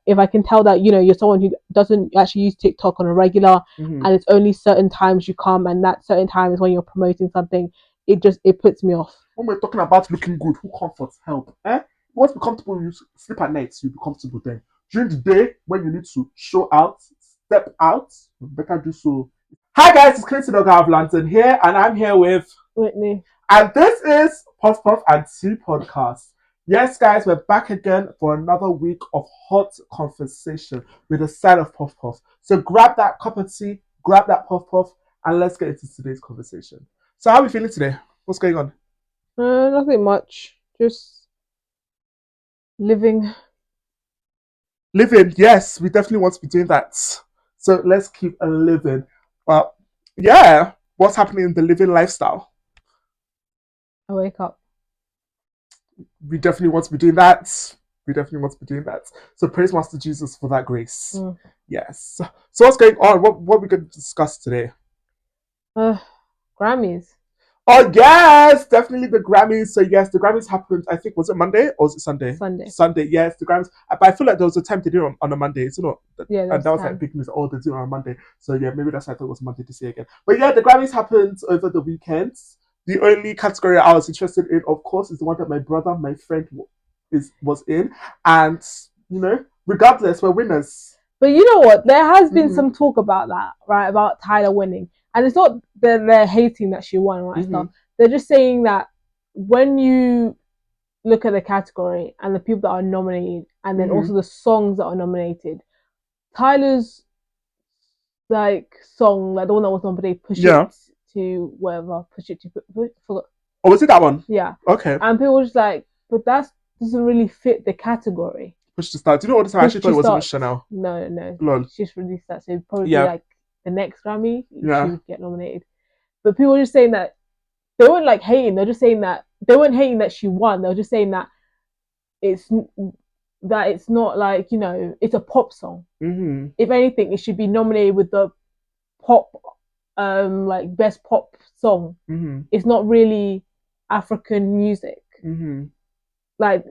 if I can tell that, you know, you're someone who doesn't actually use TikTok on a regular, and it's only certain times you come, and that certain time is when you're promoting something, it puts me off. When we're talking about looking good, who comforts help? You want to be comfortable, you sleep at night, so you'll be comfortable then. During the day, when you need to show out, step out, you better do so. Hi guys, it's Clinton Ogaoflondon here, and I'm here with Whitney. And this is Puffpuffandteapodcast. Yes, guys, we're back again for another week of hot conversation with a side of Puff Puff. So grab that cup of tea, grab that Puff Puff, and let's get into today's conversation. So how are we feeling today? What's going on? Nothing much. Just living. Living, yes, we definitely want to be doing that. So let's keep living. Well, yeah, what's happening in the living lifestyle? I wake up. We definitely want to be doing that. So praise Master Jesus for that grace. Yes. So what's going on? What are we going to discuss today? Grammys. Oh yes, definitely the Grammys. So yes, the Grammys happened. I think, was it Monday or was it Sunday? Sunday. Yes, the Grammys. But I feel like there was a time they did it on a Monday. It's not. Yeah, and that was like big news. Oh, they did it on a Monday. So yeah, maybe that's why I thought it was Monday this year again. But yeah, the Grammys happened over the weekend. The only category I was interested in, of course, is the one that my friend was in. And, you know, regardless, we're winners. But you know what? There has been some talk about that, right? About Tyla winning. And it's not that they're hating that she won, right? Stuff. They're just saying that when you look at the category and the people that are nominated, and then also the songs that are nominated, Tyla's, like, song, like the one that was nominated, Push It to whatever, forgot. Oh, was it that one? Yeah. Okay. And people were just like, but that doesn't really fit the category. Push to Start. Do you know what the time? I actually thought it was Miss Chanel. No. Lol. She's released that, so it'd probably be like the next Grammy, she would get nominated. But people were just saying that they weren't like hating. They're just saying that they weren't hating that she won. They were just saying that it's not like, you know, it's a pop song. If anything, it should be nominated with the pop, like best pop song. It's not really African music. Like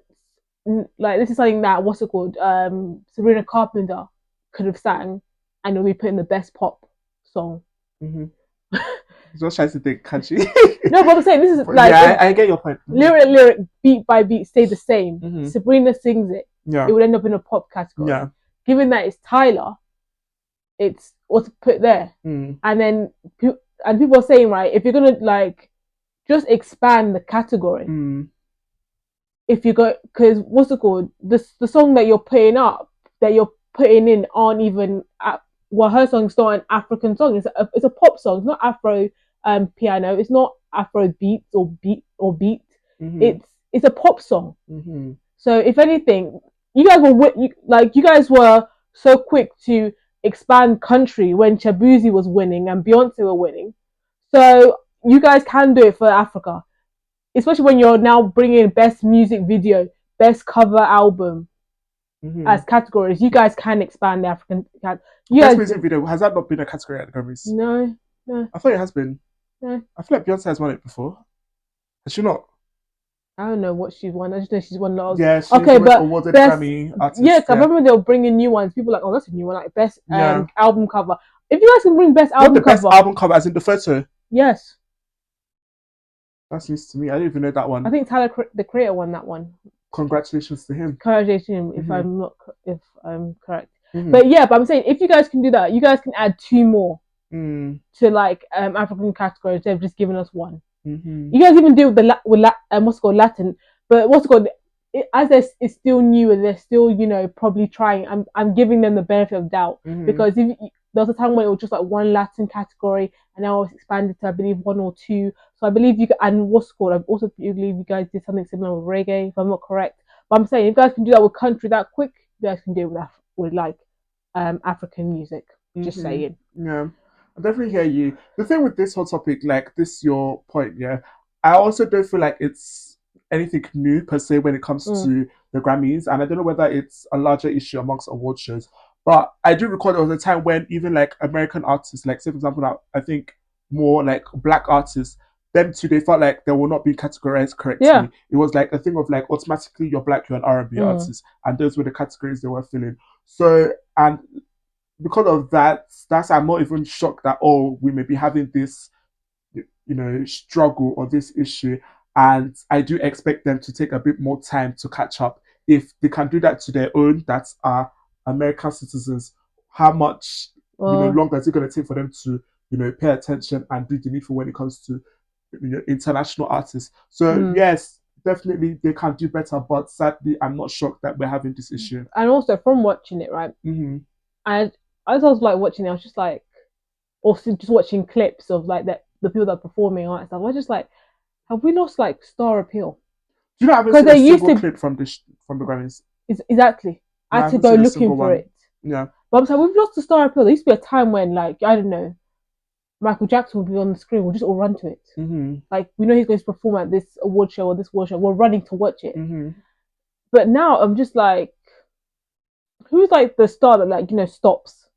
this is something that Sabrina Carpenter could have sang, and it'll be put in the best pop song. Just trying to think, can't she? No, but I'm saying this is like, yeah, I get your point. Lyric, beat by beat, stay the same. Sabrina sings it. It would end up in a pop category. Yeah. Given that it's Tyla, it's what's put there. And then people are saying, right, if you're gonna like just expand the category, if you go, because the song that you're putting up, that you're putting in, aren't even her song's not an African song. It's a pop song. It's not Afro piano. It's not Afro beats or beat. It's a pop song. So if anything, you guys were so quick to expand country when Shabuzi was winning and Beyonce were winning. So you guys can do it for Africa, especially when you're now bringing best music video, best cover album as categories. You guys can expand the African best music video. Has that not been a category at the Grammys? No. I thought it has been. No. I feel like Beyonce has won it before. Has she not? I don't know what she's won. I just know she's won lots. Yeah, she's awarded Grammy artist. Yeah, I remember they were bringing new ones. People were like, oh, that's a new one, like best album cover. If you guys can bring best album cover. Best album cover, as in the photo? Yes. That's news to me. I didn't even know that one. I think Tyler, the creator, won that one. Congratulations to him. Congratulations, if I'm correct. But yeah, but I'm saying, if you guys can do that, you guys can add 2 more to like African categories instead of just giving us 1. You guys even deal with Latin, but as it's still new and they're still, you know, probably trying. I'm giving them the benefit of doubt because if there was a time when it was just like 1 Latin category, and now it's expanded to, I believe, 1 or 2. So I believe I also believe you guys did something similar with reggae, if I'm not correct. But I'm saying, if you guys can do that with country that quick, you guys can do it with like African music. Just saying. Yeah, I definitely hear you. The thing with this whole topic, like this, your point, yeah, I also don't feel like it's anything new per se when it comes to the Grammys, and I don't know whether it's a larger issue amongst award shows. But I do recall there was a time when even like American artists, like say for example, I think more like black artists, them too, they felt like they will not be categorized correctly. It was like a thing of like automatically you're black, you're an R&B artist, and those were the categories they were filling. So, and because of that, I'm not even shocked that, we may be having this, struggle or this issue. And I do expect them to take a bit more time to catch up. If they can do that to their own, that are American citizens, how much longer is it going to take for them to pay attention and do the needful when it comes to international artists? So yes, definitely they can do better, but sadly I'm not shocked that we're having this issue. And also from watching it, right? As I was like watching it, I was just like, also just watching clips of like the people that are performing and stuff. I was just like, have we lost like star appeal? Do you know, I haven't seen a single clip from the Grammys. Exactly. I had to go looking for it. Yeah. But I'm saying we've lost the star appeal. There used to be a time when, like, I don't know, Michael Jackson would be on the screen. We'll just all run to it. Like, we know he's going to perform at this award show or this award show. We're running to watch it. But now I'm just like, who's like the star that, like, stops?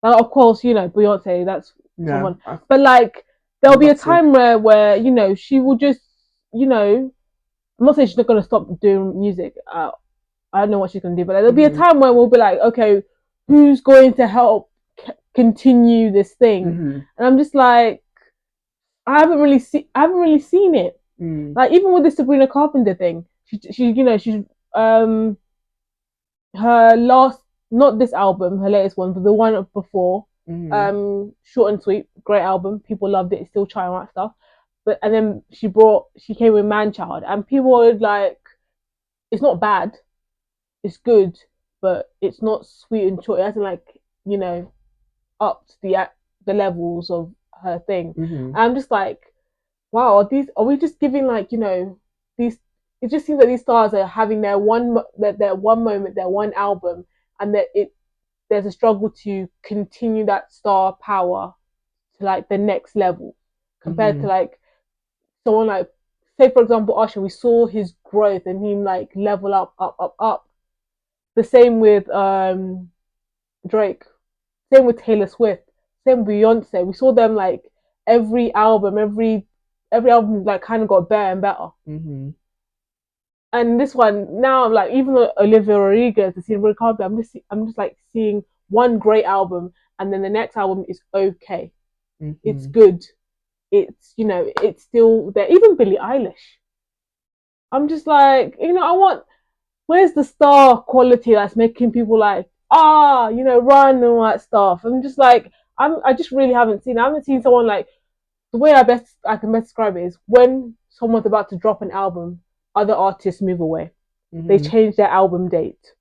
Like, of course, Beyonce, that's someone. But like, there'll be a time where she will just, I'm not saying she's not going to stop doing music. I don't know what she's going to do, but there'll be a time where we'll be like, okay, who's going to help continue this thing? And I'm just like, I haven't really seen it. Like, even with the Sabrina Carpenter thing, she's her last, not this album, her latest one, but the one before, Short and Sweet, great album. People loved it. It's still trying out stuff. And then she came with Manchild, and people were like, it's not bad, it's good, but it's not sweet and short. It hasn't like, upped the levels of her thing. And I'm just like, wow, are we just giving like, these, it just seems like these stars are having their one moment, their one album, and that there's a struggle to continue that star power to like the next level compared to like someone like, say for example, Usher. We saw his growth and him like level up. The same with Drake, same with Taylor Swift, same with Beyonce. We saw them like every album like kind of got better and better. And this one now, I'm like, even Olivia Rodrigo, the Silver Carpet, I'm just like seeing one great album, and then the next album is okay. It's good. It's it's still there. Even Billie Eilish. I'm just like, where's the star quality that's making people like, run and all that stuff? I'm just like, I just really haven't seen someone like, the way I can best describe it is when someone's about to drop an album, other artists move away. They change their album date.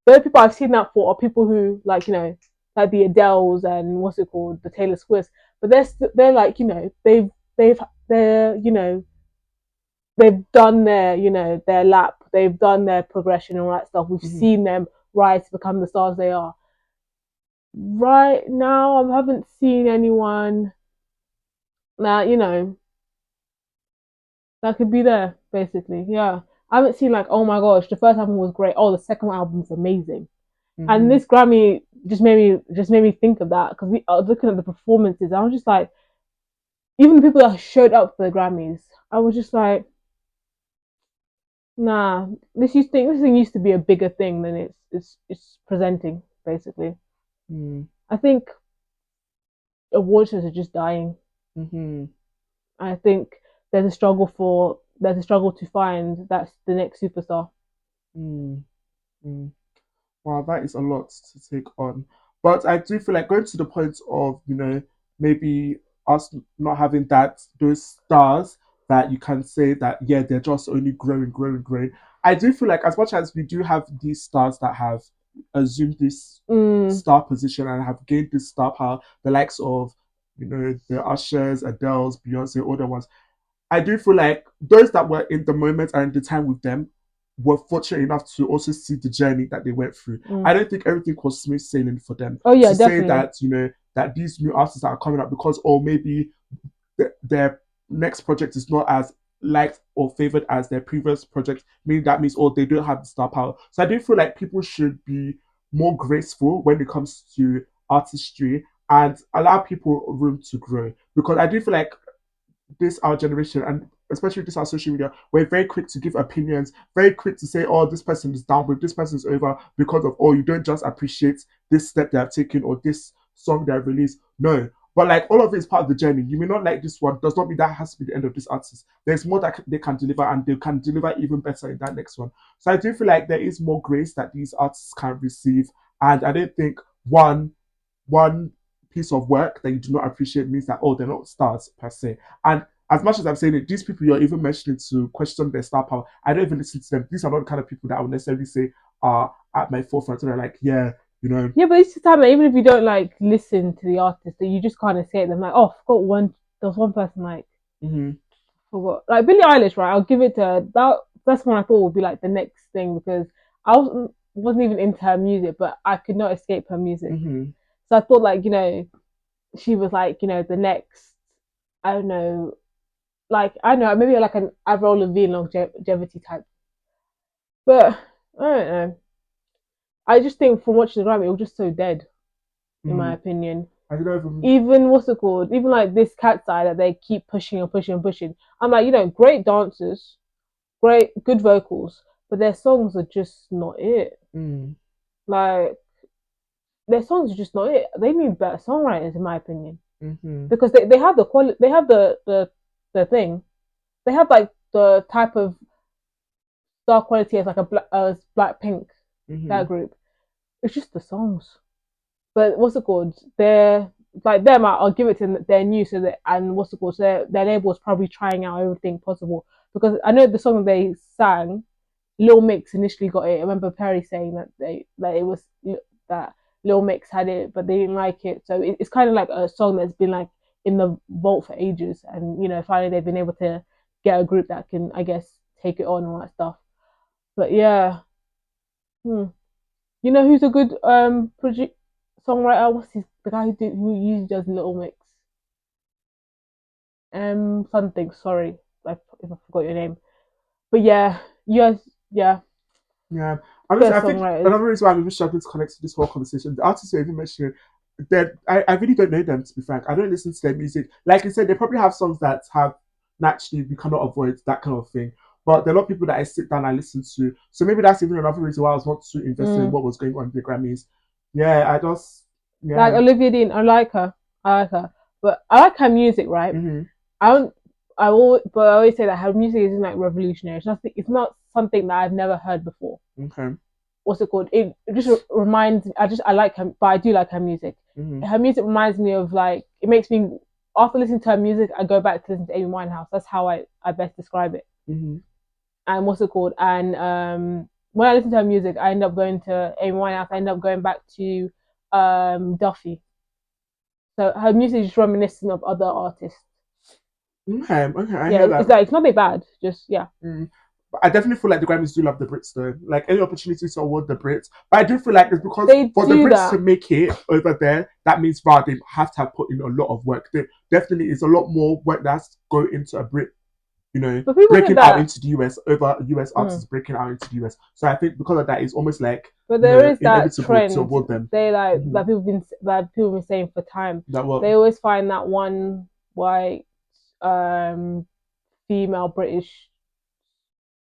The only people I've seen that for are people who like, like the Adeles and what's it called, the Taylor Swifts. But they're like, they've done their lap, they've done their progression and all that stuff. We've seen them rise to become the stars they are. Right now, I haven't seen anyone that, that could be there, basically. Yeah. I haven't seen like, oh my gosh, the first album was great. Oh, the second album's amazing. And this Grammy just made me think of that, because I was looking at the performances. I was just like, even the people that showed up for the Grammys, I was just like, nah, this thing used to be a bigger thing than it's presenting, basically. I think award shows are just dying. I think there's a struggle to find that's the next superstar. Wow, that is a lot to take on. But I do feel like going to the point of, maybe us not having those stars that you can say that, yeah, they're just only growing. I do feel like as much as we do have these stars that have assumed this star position and have gained this star power, the likes of, the Ushers, Adeles, Beyonce, all the ones, I do feel like those that were in the moment and in the time with them were fortunate enough to also see the journey that they went through. I don't think everything was smooth sailing for them. Oh yeah, to definitely. Say that, that these new artists that are coming up, because maybe their next project is not as liked or favored as their previous project, meaning that means they don't have the star power. So I do feel like people should be more graceful when it comes to artistry and allow people room to grow, because I do feel like this our generation, and especially this our social media, we're very quick to give opinions, very quick to say, oh, this person is down with, this person's over because of, oh, you don't just appreciate this step they have taken or this song they have released. No. But like all of it is part of the journey. You may not like this one, does not mean that has to be the end of this artist. There's more that they can deliver, and they can deliver even better in that next one. So I do feel like there is more grace that these artists can receive, and I don't think one piece of work that you do not appreciate means that, oh, they're not stars per se. And as much as I'm saying it, these people you're even mentioning to question their star power, I don't even listen to them. These are not the kind of people that I would necessarily say are at my forefront. And they're like, yeah, you know. Yeah, but it's the time that even if you don't like listen to the artist, that you just kind of say it. Them like, oh, I forgot one. There was one person like forgot, like Billie Eilish, right? I'll give it to her. That's one I thought would be like the next thing, because I wasn't even into her music, but I could not escape her music. So I thought, like, you know, she was like, you know, the next, I don't know, like, I don't know, maybe like an Avril Lavigne longevity type. But I don't know. I just think from watching the Grammy, it was just so dead, in my opinion. I don't even what's it called? Even like this Cat's Eye that they keep pushing and pushing and pushing. I'm like, you know, great dancers, great, good vocals, but their songs are just not it. Like, their songs are just not it. They need better songwriters, in my opinion, because they have the quality, they have the thing, they have like the type of star quality as like as Blackpink, that group. It's just the songs. But what's it called? They're like them. I'll give it to them. They're new, so that, and what's it called? So their label is probably trying out everything possible, because I know the song they sang, Lil Mix initially got it. I remember Perry saying that it was that Lil Mix had it, but they didn't like it. So it's kind of like a song that's been like in the vault for ages, and you know, finally they've been able to get a group that can, I guess, take it on and all that stuff. But yeah, you know who's a good songwriter? What's the guy who usually does Little Mix? Something. Sorry, if I forgot your name. But yeah, yes, yeah. Yeah, I think another reason why I'm even struggling to connect to this whole conversation, the artists you're even mentioning, that I really don't know them, to be frank. I don't listen to their music. Like I said, they probably have songs that have naturally we cannot avoid, that kind of thing. But there are a lot of people that I sit down and listen to. So maybe that's even another reason why I was not too invested in what was going on in the Grammys. Yeah, like Olivia Dean. I like her, but I like her music, right? I always say that her music isn't like revolutionary. It's not something that I've never heard before. Okay. What's it called? It just reminds me. I like her, but I do like her music. Her music reminds me of, like, it makes me, after listening to her music, I go back to listen to Amy Winehouse. That's how I best describe it. And what's it called? And when I listen to her music, I end up going to Amy Winehouse. I end up going back to Duffy. So her music is just reminiscent of other artists. Okay, I hear that. It's like, it's not that bad. Just yeah. I definitely feel like the Grammys do love the Brits, though. Like, any opportunity to award the Brits, but I do feel like it's because for the Brits to make it over there, that means they have to have put in a lot of work. There definitely is a lot more work that's go into a Brit, you know, breaking out into the US over US artists breaking out into the US. So I think because of that, it's almost like, but there is that trend to award them. They like that people been saying for time. That what? They always find that one white female British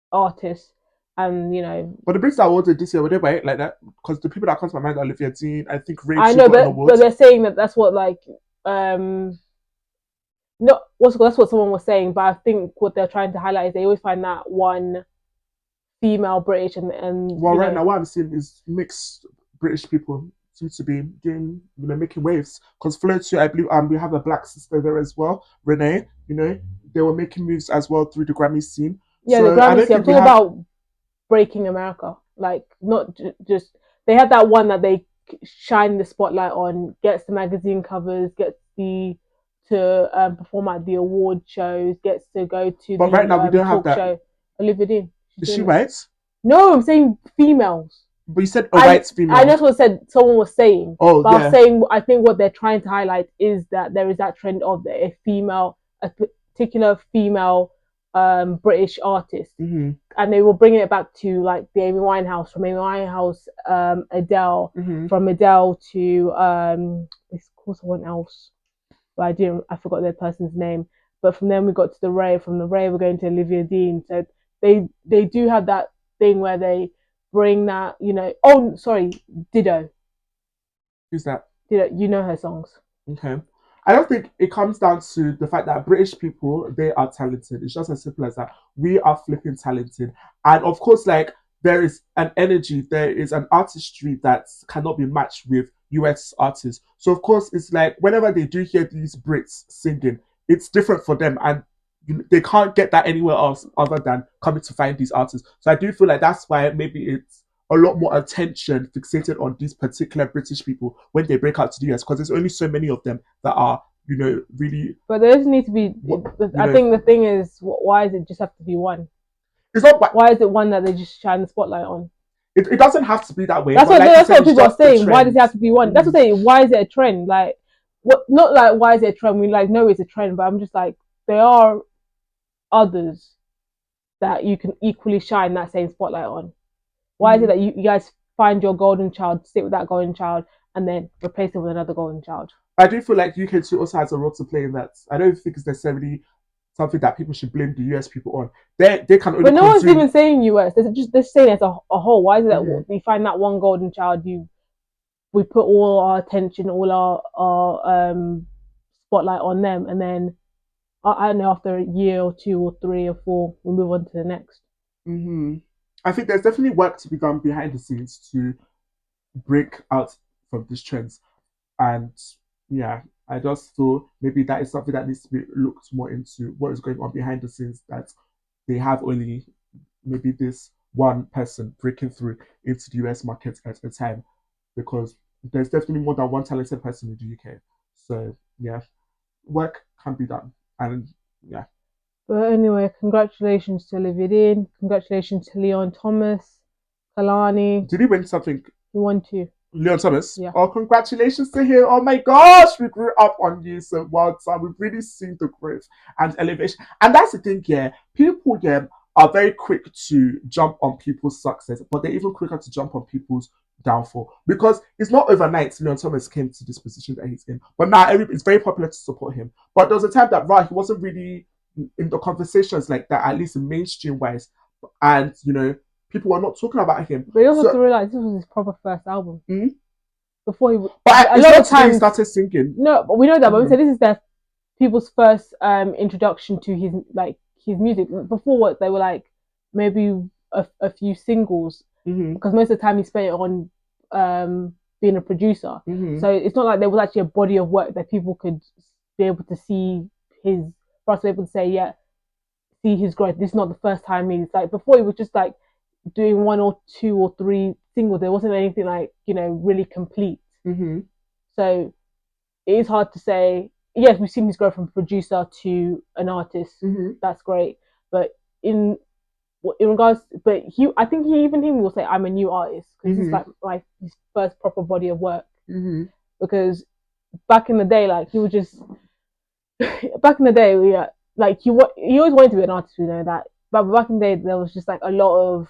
artist, and you know. But the Brits that awarded this year, were they right like that? Because the people that come to my mind are Olivia Dean, I think Ray. I know, but they're saying that's what, like, no, that's what someone was saying. But I think what they're trying to highlight is they always find that one female British and well, right now what I'm seeing is mixed British people seem to be doing, you know, making waves. Because Flow too, I believe we have a black sister there as well, Renee. You know, they were making moves as well through the Grammy scene. Yeah, so the Grammy scene. I'm talking about breaking America. Like, not just they had that one that they shine the spotlight on, gets the magazine covers, gets to perform at the award shows, gets to go to but right now we don't have that show. Olivia Dean. Is she white? No, I'm saying females. But you said white female. I just what someone was saying. Oh, but yeah. I was saying, I think what they're trying to highlight is that there is that trend of a particular female British artist, and they were bringing it back to like the Amy Winehouse, from Amy Winehouse, Adele, from Adele to it's called someone else, but I forgot their person's name. But from then we got to the rave. From the rave we're going to Olivia Dean. So they do have that thing where they bring that, you know. Oh, sorry, Dido. Who's that? Dido, you know her songs. Okay. I don't think it comes down to the fact that British people, they are talented. It's just as simple as that. We are flipping talented. And of course, like, there is an energy, there is an artistry that cannot be matched with US artists. So of course, it's like whenever they do hear these Brits singing, it's different for them. And they can't get that anywhere else other than coming to find these artists. So I do feel like that's why maybe it's a lot more attention fixated on these particular British people when they break out to the US, because there's only so many of them that are, really. But there doesn't need to be. I think the thing is, why does it just have to be one? It's not. Why is it one that they just shine the spotlight on? It doesn't have to be that way. That's what people are saying. Why does it have to be one? That's what I'm saying. Why is it a trend? Like, what? Not like why is it a trend? We know it's a trend, but I'm just like, there are others that you can equally shine that same spotlight on. Why is it that you guys find your golden child, sit with that golden child, and then replace it with another golden child? I do feel like UK2 also has a role to play in that. I don't think it's necessarily something that people should blame the US people on. They can only. But no one's even saying US. They're saying as a whole. Why is it that we find that one golden child? We put all our attention, all our spotlight on them, and then I don't know, after a year or 2 or 3 or 4, we move on to the next. I think there's definitely work to be done behind the scenes to break out from these trends. And yeah, I just feel maybe that is something that needs to be looked more into, what is going on behind the scenes, that they have only maybe this one person breaking through into the US market at a time, because there's definitely more than one talented person in the UK. So yeah, work can be done. And yeah. But anyway, congratulations to Olivia Dean. Congratulations to Leon Thomas. Kalani. Did he win something? He won 2. Leon Thomas? Yeah. Oh, congratulations to him. Oh my gosh, we grew up on you so well. So we've really seen the growth and elevation. And that's the thing, yeah. People, yeah, are very quick to jump on people's success, but they're even quicker to jump on people's downfall. Because it's not overnight Leon Thomas came to this position that he's in. But now it's very popular to support him. But there was a time that, he wasn't really in the conversations like that, at least mainstream wise. And, people were not talking about him. But you also have to realize this was his proper first album. Before he, but a lot of times he started singing. No, but we know that. But we say this is their people's first introduction to his music. Before what they were like, maybe a few singles, because most of the time he spent it on being a producer. So it's not like there was actually a body of work that people could be able to see for us to be able to say, yeah, see his growth. This is not the first time he's like, before he was just like doing 1 or 2 or 3 singles. There wasn't anything like, really complete. So it is hard to say. Yes, we've seen his growth from producer to an artist. That's great. But in regards, I think he will say I'm a new artist, because it's like his first proper body of work. Because back in the day, like he was just back in the day, like he always wanted to be an artist. We know that, but back in the day, there was just like a lot of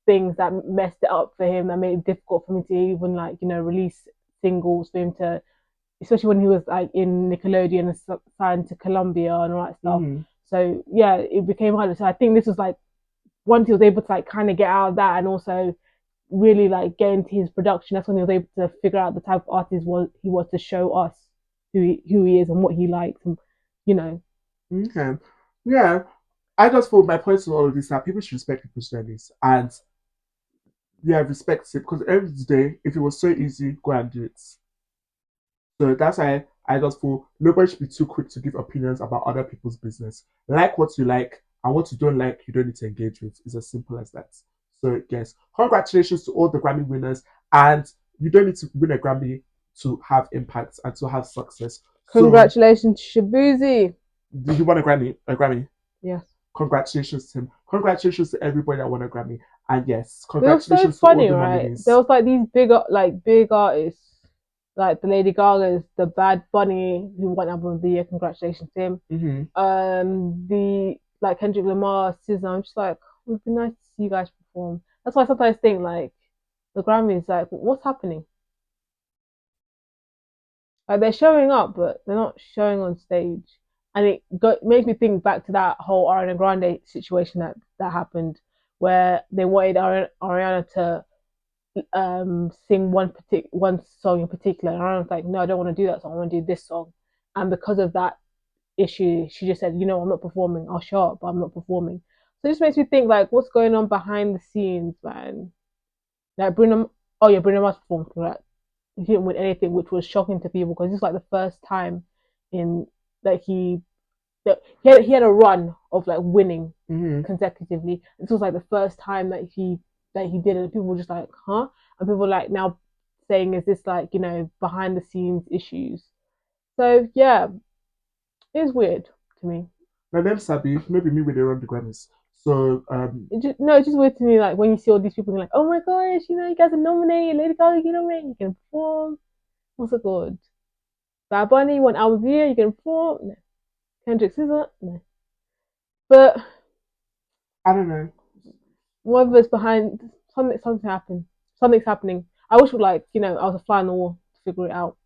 things that messed it up for him, that made it difficult for him to even like release singles, for him to, especially when he was like in Nickelodeon and signed to Columbia and all that stuff. So yeah, it became harder. So I think this was like, once he was able to like kind of get out of that and also really like get into his production, that's when he was able to figure out the type of artist he was to show us who he is and what he likes, and Okay. Yeah. I just thought my point to all of this that people should respect people's journeys, and respect it, because at the end of the day, if it was so easy, go and do it. So that's why I just feel nobody should be too quick to give opinions about other people's business. Like what you like, and what you don't like, you don't need to engage with. It's as simple as that. So yes, congratulations to all the Grammy winners, and you don't need to win a Grammy to have impact and to have success. Congratulations to Shabuzi. Did he win a Grammy? Yes. Congratulations to him. Congratulations to everybody that won a Grammy. And yes, congratulations it was so funny, to all the right? nominees. There was like these big artists, like the Lady Gagas, the Bad Bunny, who won Album of the Year. Congratulations to him. The like Kendrick Lamar, SZA. I'm just like, it would be nice to see you guys perform. That's why I sometimes think like the Grammys, like, what's happening? Like they're showing up, but they're not showing on stage. and it made me think back to that whole Ariana Grande situation that happened, where they wanted Ariana to sing one song in particular, and Ariana's like, no, I don't want to do that song. I want to do this song, and because of that issue, she just said, I'm not performing. I'll show up, but I'm not performing. So it just makes me think, like, what's going on behind the scenes, man? Like, Bruno Mars performed, correct? He didn't win anything, which was shocking to people because it's like the first time in like he had a run of like winning consecutively. This was like the first time that he did it. And people were just like, huh? And people were like now saying, is this like behind the scenes issues? So yeah, it's weird to me. My name's Sabi. Maybe me when they run the Grammys. So it's just weird to me. Like when you see all these people like, oh my gosh, you guys are nominated. Lady Gaga, you nominated. You can perform. What's it called? Bad Bunny, one album of the year. You can perform. No. Kendrick Scissor. No. But I don't know. Whatever's behind something happened. Something's happening. I wish I was a fly on the wall to figure it out.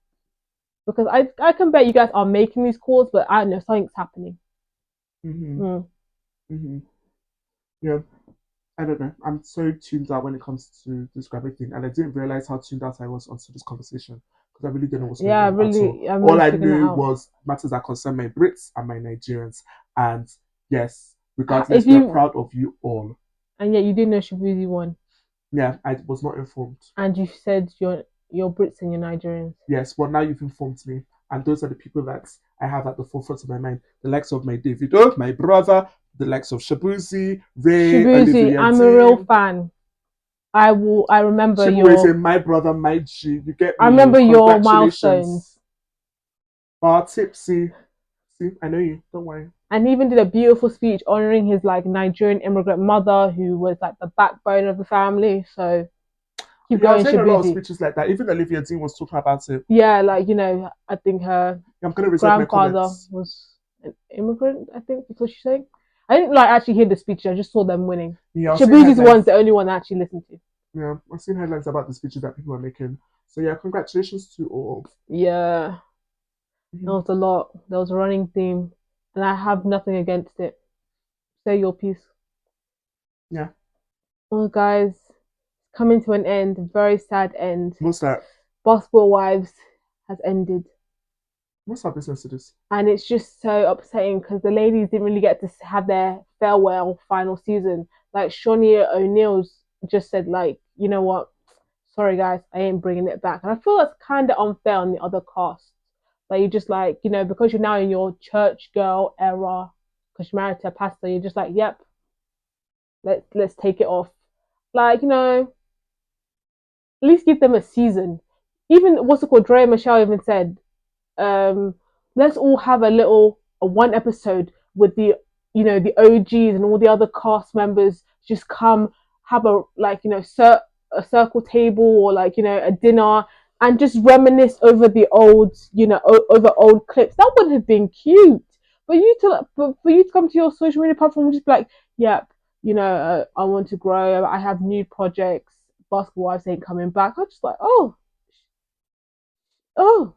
Because I can bet you guys are making these calls, but I don't know, something's happening. Yeah, I don't know. I'm so tuned out when it comes to this Grammy thing, and I didn't realize how tuned out I was onto this conversation because I really didn't know what's going on at all. All I knew was matters that concern my Brits and my Nigerians, and yes, regardless, we're proud of you all. And yet you didn't know Shabuzi won. Yeah, I was not informed. And you said your Brits and your Nigerians. Yes, well now you've informed me, and those are the people that I have at the forefront of my mind. The likes of my Davido, my brother, the likes of Shabuzi, Ray, Olivia I'm Dean. A real fan. I remember Shabuzi, my brother, my G. You get me. I remember your milestones. Bar tipsy. See, I know you. Don't worry. And he even did a beautiful speech honoring his like Nigerian immigrant mother, who was like the backbone of the family. So keep going, Shabuzi. A lot of speeches like that. Even Olivia Dean was talking about it. Yeah, like I think her grandfather was an immigrant. I think that's what she's saying. I didn't actually hear the speeches. I just saw them winning. Yeah, Shabuzi's one's the only one I actually listened to. Yeah, I've seen headlines about the speeches that people are making. So yeah, congratulations to all. Yeah, there was a lot. There was a running theme, and I have nothing against it. Say your piece. Yeah. Well, guys, coming to an end. A very sad end. What's that? Basketball Wives has ended. What's our business to this? And it's just so upsetting because the ladies didn't really get to have their farewell final season. Like Shaunia O'Neal's just said, like, you know what? Sorry guys, I ain't bringing it back. And I feel that's kind of unfair on the other casts. Like, you just like, because you're now in your church girl era, because you're married to a pastor, you're just like, yep, let's take it off. Like, at least give them a season. Even Drea Michelle even said, let's all have a one episode with the the OGs and all the other cast members just come have a a circle table or a dinner and just reminisce over the old over old clips. That would have been cute. But for you to come to your social media platform and just be like, yep, I want to grow, I have new projects, Basketball Wives ain't coming back. I'm just like, oh no.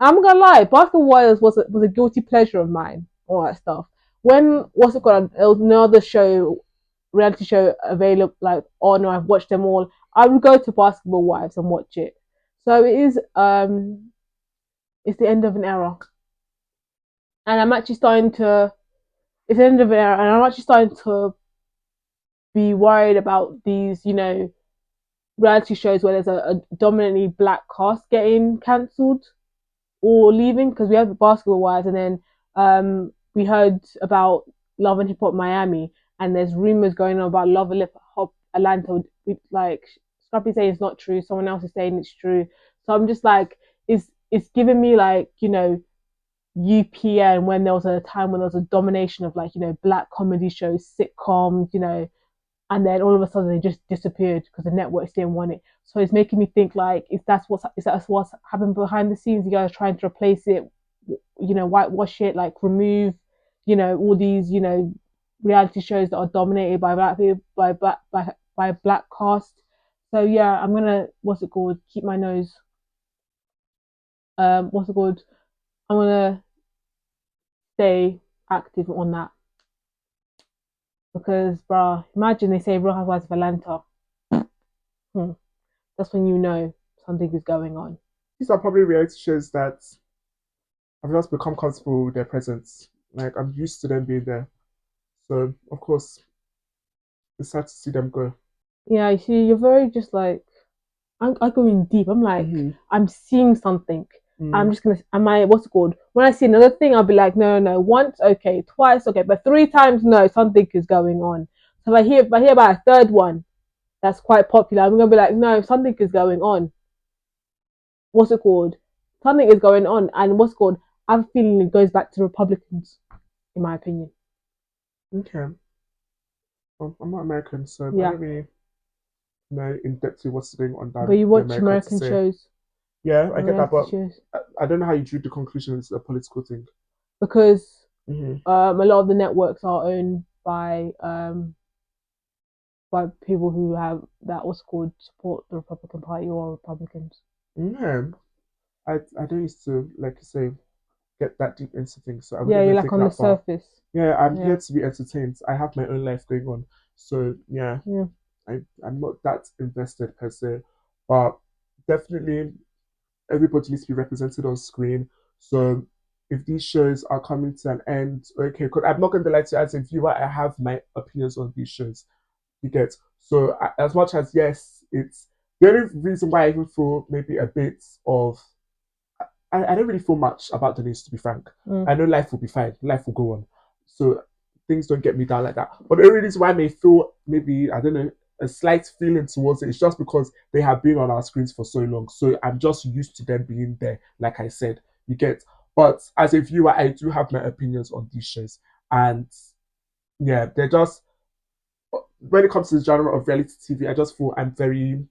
I'm gonna lie, Basketball Wives was a guilty pleasure of mine, all that stuff. When there was another reality show available on, or I've watched them all, I would go to Basketball Wives and watch it. So it is it's the end of an era. And I'm actually starting to it's the end of an era, and I'm actually starting to be worried about these, reality shows where there's a dominantly black cast getting cancelled or leaving, because we have the Basketball Wives, and then we heard about Love and Hip Hop Miami, and there's rumors going on about Love and Hip Hop Atlanta. Like Scrappy saying it's not true, someone else is saying it's true. So I'm just like, it's giving me like UPN, when there was a time when there was a domination of black comedy shows, sitcoms, and then all of a sudden they just disappeared because the networks didn't want it. So it's making me think like, is that what's happened behind the scenes? You guys are trying to replace it, whitewash it, like remove, all these, reality shows that are dominated by black people, by black cast. So yeah, I'm gonna keep my nose. I'm gonna stay active on that. Because, bruh, imagine they say Real Housewives of Atlanta. That's when you know something is going on. These are probably reality shows that I've just become comfortable with their presence. Like, I'm used to them being there. So, of course, it's sad to see them go. Yeah, you see, you're very just like, I'm going deep. I'm like, I'm seeing something. I'm just gonna, what's it called? When I see another thing, I'll be like, no. Once, okay. Twice, okay. But 3 times, no, something is going on. So if I hear about a third one that's quite popular, I'm gonna be like, no, something is going on. What's it called? Something is going on. And what's it called? I'm feeling it goes back to Republicans, in my opinion. Okay. Well, I'm not American, so I don't really know in depth what's going on down. But you watch American shows. Yeah, I get that, but I don't know how you drew the conclusion it's a political thing. Because a lot of the networks are owned by people who have that what's called support the Republican Party or Republicans. Yeah, I don't used to, like you say, get that deep into things. So you're like on the surface. Yeah, I'm here to be entertained. I have my own life going on, so yeah. I'm not that invested per se, but definitely everybody needs to be represented on screen. So if these shows are coming to an end, okay, because I'm not going to lie to you, as a viewer, I have my opinions on these shows. You get, so as much as yes, it's the only reason why I even feel maybe a bit of I don't really feel much about the news, to be frank. I know life will be fine, life will go on, so things don't get me down like that. But the only reason why I may feel maybe, I don't know, a slight feeling towards it is just because they have been on our screens for so long. So I'm just used to them being there, like I said. You get, but as a viewer, I do have my opinions on these shows, and yeah, they're just, when it comes to the genre of reality TV, I just feel I'm very,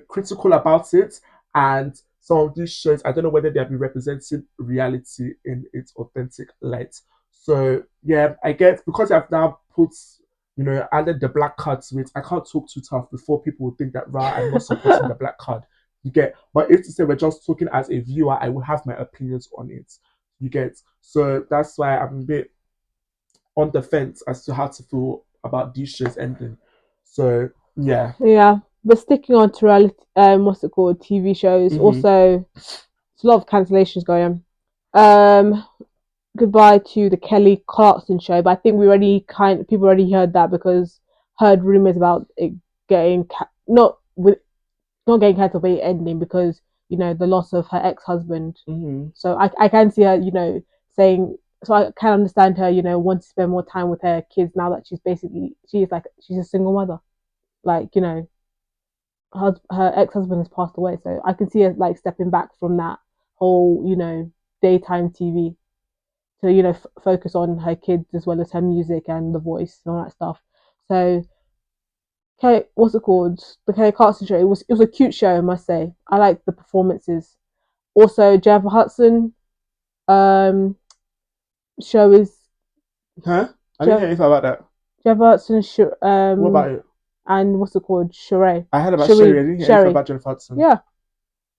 critical about it. And some of these shows, I don't know whether they'll be representing reality in its authentic light. So yeah, I guess because I've now put, added the black card to it, I can't talk too tough before people will think that I'm not supporting the black card. You get, but if to say we're just talking as a viewer, I will have my opinions on it. You get, so that's why I'm a bit on the fence as to how to feel about these shows ending. So yeah. Yeah. But sticking on to reality, what's it called? TV shows. Also, it's a lot of cancellations going on. Goodbye to the Kelly Clarkson show, but I think people already heard that because heard rumors about it getting not getting cancelled, but ending because the loss of her ex-husband. So I can see her, saying. So I can understand her, wanting to spend more time with her kids now that she's a single mother. Like, her ex-husband has passed away, so I can see her like stepping back from that whole daytime TV to focus on her kids as well as her music and the voice and all that stuff. So what's it called, the Kelly Clarkson show, it was a cute show, I must say. I liked the performances. Also, Jennifer Hudson show is I didn't hear anything about that. Jennifer Hudson what about it? And what's it called? Sheree. I heard about Sheree. I didn't hear anything about Jennifer Hudson. Yeah.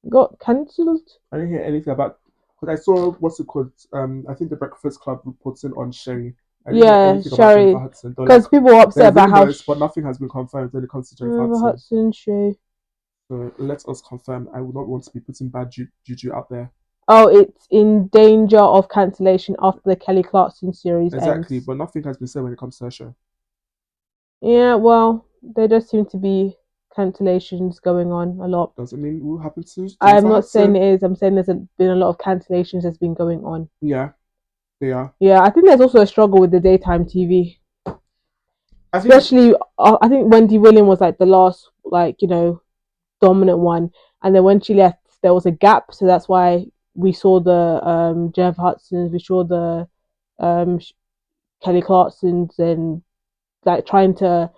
Got cancelled. I didn't hear anything about, because I saw what's it called? I think the Breakfast Club reporting on Sheree. Sheree. Because people were upset about how, but nothing has been confirmed when it comes to Jennifer Hudson. Sheree. So let us confirm. I would not want to be putting bad juju out there. Oh, it's in danger of cancellation after the Kelly Clarkson series ends. But nothing has been said when it comes to her show. Yeah, well, there does seem to be cancellations going on a lot. Doesn't mean it will happen to Jennifer I'm not saying it is. I'm saying there's been a lot of cancellations that's been going on. Yeah, they are. Yeah, I think there's also a struggle with the daytime TV. Especially, I think Wendy Williams was like the last, dominant one. And then when she left, there was a gap. So that's why we saw the Jennifer Hudson's, we saw the Kelly Clarkson's, and like trying to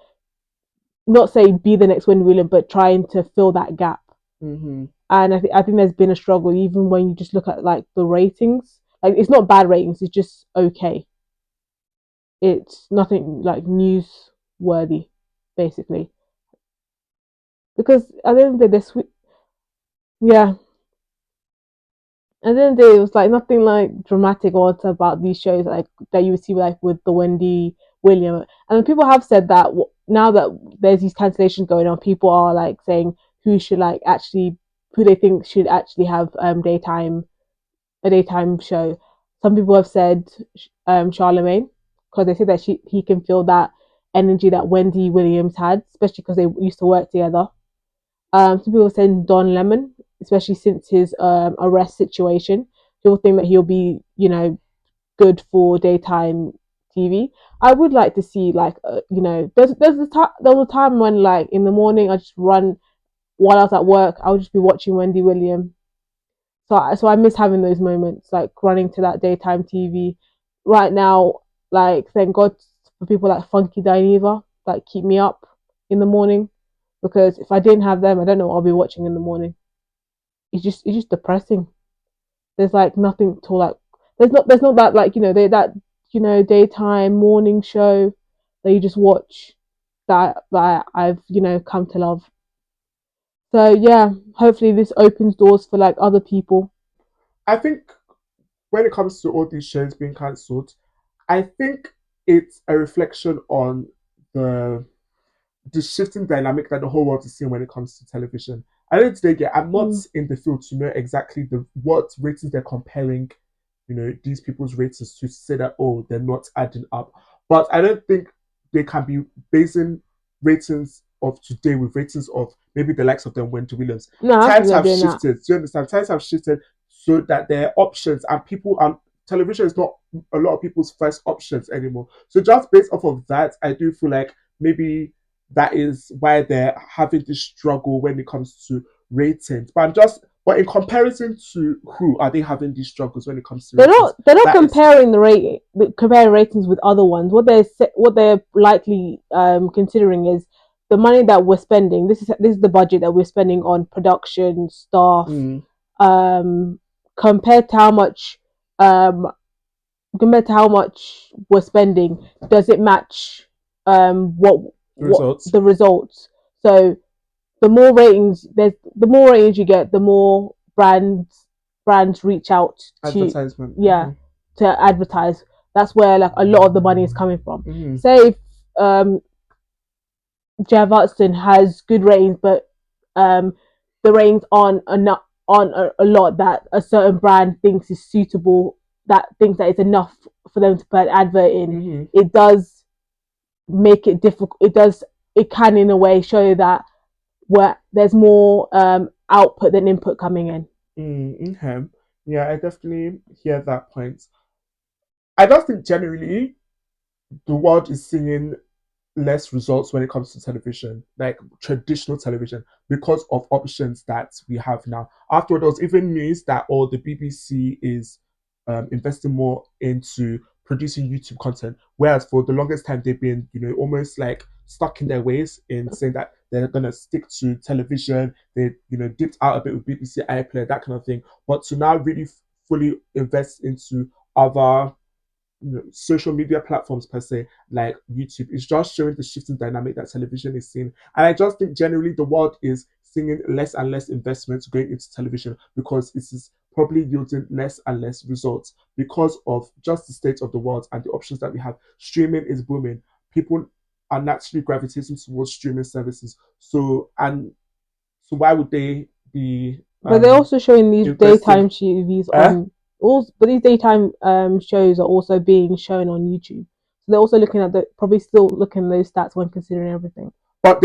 not say be the next Wendy Williams, but trying to fill that gap. And I think there's been a struggle, even when you just look at like the ratings. Like, it's not bad ratings; it's just okay. It's nothing like newsworthy, basically. Because at the end of the day, yeah. And then there was like nothing like dramatic or about these shows like that you would see like with the Wendy William. And people have said that now that there's these cancellations going on, people are like saying who should like actually who they think should actually have a daytime show. Some people have said Charlemagne because they say that he can feel that energy that Wendy Williams had, especially because they used to work together. Some people saying Don Lemon, especially since his arrest situation. People think that he'll be, good for daytime TV. I would like to see like, there was a time when like in the morning I just run while I was at work. I would just be watching Wendy Williams. So I miss having those moments like running to that daytime TV. Right now, like thank God for people like Funky Dineva that keep me up in the morning, because if I didn't have them, I don't know what I'll be watching in the morning. It's just depressing. There's like nothing to like. There's not that like daytime morning show that you just watch that I've come to love. So yeah, hopefully this opens doors for like other people. I think when it comes to all these shows being cancelled, I think it's a reflection on the the shifting dynamic that the whole world is seeing when it comes to television. I don't think I'm not in the field to know exactly what ratings they're comparing, these people's ratings to say that they're not adding up. But I don't think they can be basing ratings of today with ratings of maybe the likes of them Wendy Williams. No, Times have shifted. Do you understand? Times have shifted so that there are options and people and television is not a lot of people's first options anymore. So just based off of that, I do feel like maybe that is why they're having this struggle when it comes to ratings. But in comparison to who are they having these struggles when it comes to ratings? They're not comparing comparing ratings with other ones. What they're likely considering is the money that we're spending. This is the budget that we're spending on production staff. Compared to how much we're spending, does it match the results? So the more ratings you get, the more brands reach out to to advertise. That's where like a lot of the money is coming from. Say if Jeff Hudson has good ratings, but the ratings aren't enough on a lot that a certain brand thinks is suitable, that thinks that it's enough for them to put an advert in. It does make it difficult. It can in a way show that where there's more output than input coming in. Okay. Yeah, I definitely hear that point. I just think generally the world is seeing less results when it comes to television, like traditional television, because of options that we have now. After there was even news that the BBC is investing more into producing YouTube content, whereas for the longest time they've been, almost like stuck in their ways in saying that they're gonna stick to television. They, dipped out a bit with BBC iPlayer, that kind of thing, but to now really fully invest into other social media platforms per se, like YouTube, is just showing the shifting dynamic that television is seeing. And I just think generally the world is seeing less and less investment going into television because it is probably yielding less and less results because of just the state of the world and the options that we have. Streaming is booming. People are naturally gravitating towards streaming services. So why would they be? But they're also showing these daytime TVs on. But these daytime shows are also being shown on YouTube. So they're also looking at probably still looking at those stats when considering everything. But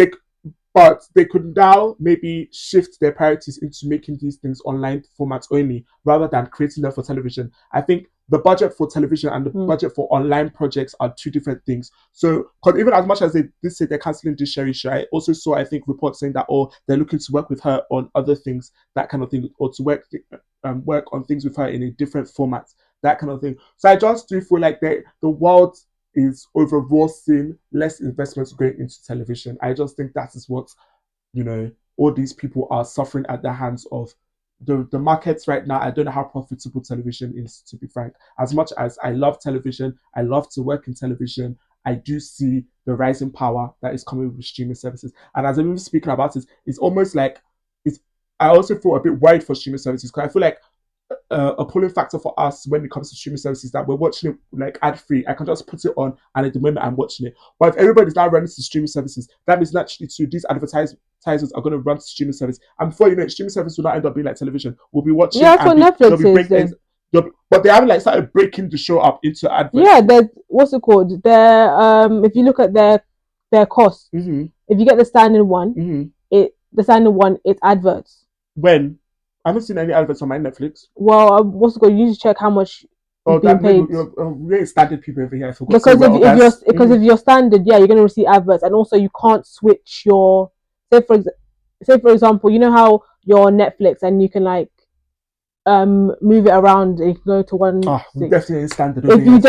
they could now maybe shift their priorities into making these things online formats only rather than creating them for television. I think the budget for television and the budget for online projects are two different things. So, because even as much as they say they're cancelling this Sherry show, I also saw, I think, reports saying that they're looking to work with her on other things, that kind of thing, or to work on things with her in a different format, that kind of thing. So I just do feel like the world is overall seeing less investments going into television. I just think that is what, all these people are suffering at the hands of. The markets right now, I don't know how profitable television is, to be frank. As much as I love television, I love to work in television, I do see the rising power that is coming with streaming services. And as I'm even speaking about it, it's almost like I also feel a bit worried for streaming services because I feel like a pulling factor for us when it comes to streaming services that we're watching it like ad free. I can just put it on, and at the moment I'm watching it. But if everybody's now running to streaming services, that means naturally too these advertisers are going to run to streaming service, and before you know it, streaming service will not end up being like television. We'll be watching. Yeah, that's what Netflix is. But they haven't like started breaking the show up into adverts. Yeah, there's what's it called? If you look at their costs, mm-hmm. if you get the standard one, mm-hmm. It's adverts. When? I haven't seen any adverts on my Netflix. Well, what's it called? You need to check how much being paid. You're standard people over here. I forgot. Because if you're standard, yeah, you're going to receive adverts, and also you can't switch your say for example, you know how you're on Netflix and you can like move it around and you can go to one. Definitely standard. If you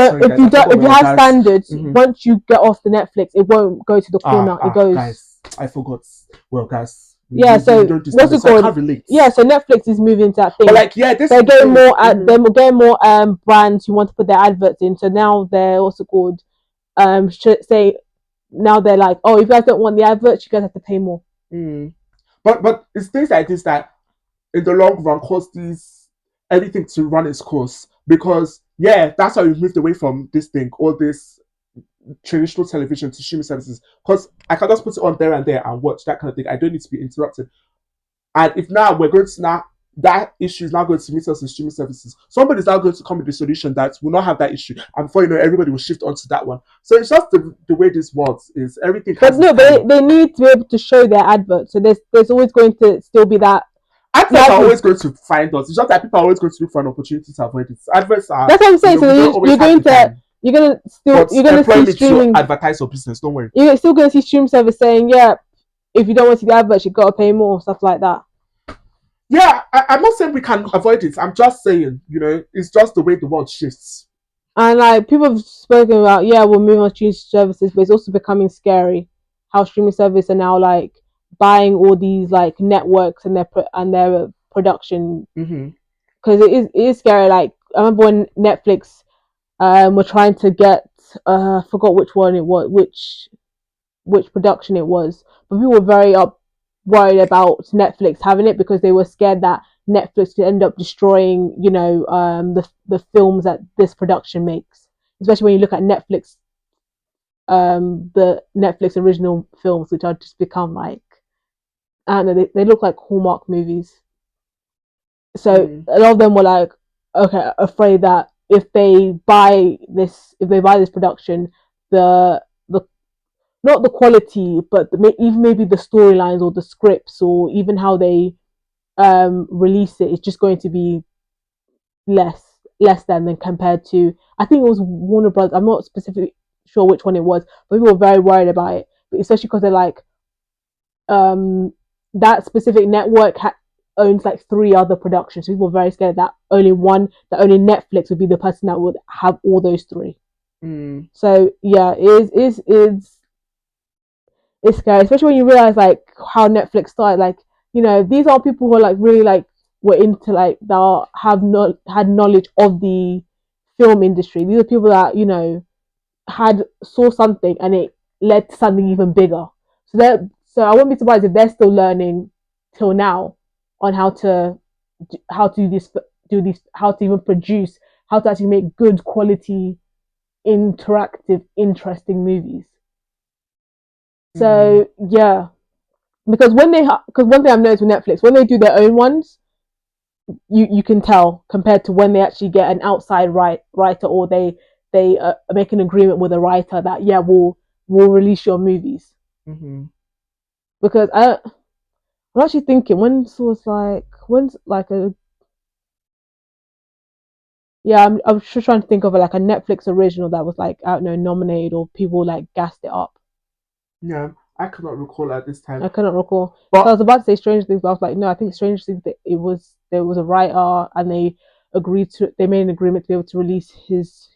have standards, mm-hmm. once you get off the Netflix, it won't go to the corner. It goes. Guys, I forgot. Well, guys. Yeah, so what's it called? Yeah, so Netflix is moving to that thing. But like, yeah, they're getting more. They're getting more brands who want to put their adverts in. So now they're what's it called? Say now they're like, oh, if you guys don't want the adverts, you guys have to pay more. Mm. But it's things like this that, in the long run, cause everything to run its course. Because yeah, that's how we've moved away from this thing, all this traditional television to streaming services, because I can just put it on there and watch that kind of thing. I don't need to be interrupted. And if now we're going to that issue is now going to meet us in streaming services, somebody's now going to come with a solution that will not have that issue, and before you know, everybody will shift onto that one. So it's just the way this works is everything. But no, they need to be able to show their adverts. So there's always going to still be that. Adverts are always going to find us. It's just that people are always going to look for an opportunity to avoid it. Adverts are. That's what I'm saying. So you're gonna see streaming advertise your business. Don't worry. You're still gonna see stream service saying, yeah, if you don't want to see the adverts, you gotta pay more, stuff like that. Yeah, I'm not saying we can avoid it. I'm just saying, it's just the way the world shifts. And like people have spoken about, yeah, we'll move on to streaming services, but it's also becoming scary how streaming services are now like buying all these like networks and their production. Because it is scary. Like I remember when Netflix were trying to get I forgot which one it was, which production it was, but people were very worried about Netflix having it because they were scared that Netflix could end up destroying, the films that this production makes. Especially when you look at Netflix, the Netflix original films, which are just become like, I don't know, they look like Hallmark movies. So a lot of them were like, okay, afraid that if they buy this production, the not the quality, but even maybe the storylines or the scripts or even how they release it is just going to be less than compared to, I think it was Warner Brothers. I'm not specifically sure which one it was, but people were very worried about it, but especially because they're like that specific network owns like 3 other productions. So people were very scared that only Netflix would be the person that would have all those 3. So yeah, it's scary, especially when you realize like how Netflix started. Like, these are people who are like really like were into like that had knowledge of the film industry. These are people that saw something and it led to something even bigger. So I wouldn't be surprised if they're still learning till now on how to do this, how to even produce, how to actually make good quality, interactive, interesting movies. So yeah, because one thing I've noticed with Netflix, when they do their own ones, you can tell compared to when they actually get an outside writer or they make an agreement with a writer that we'll release your movies. Because I'm actually thinking when's like a I'm just trying to think of like a Netflix original that was like, I don't know, nominated or people like gassed it up. Yeah, I cannot recall at this time. I cannot recall. But I was about to say Stranger Things, but I was like, no, I think Stranger Things, there was a writer and they made an agreement to be able to release his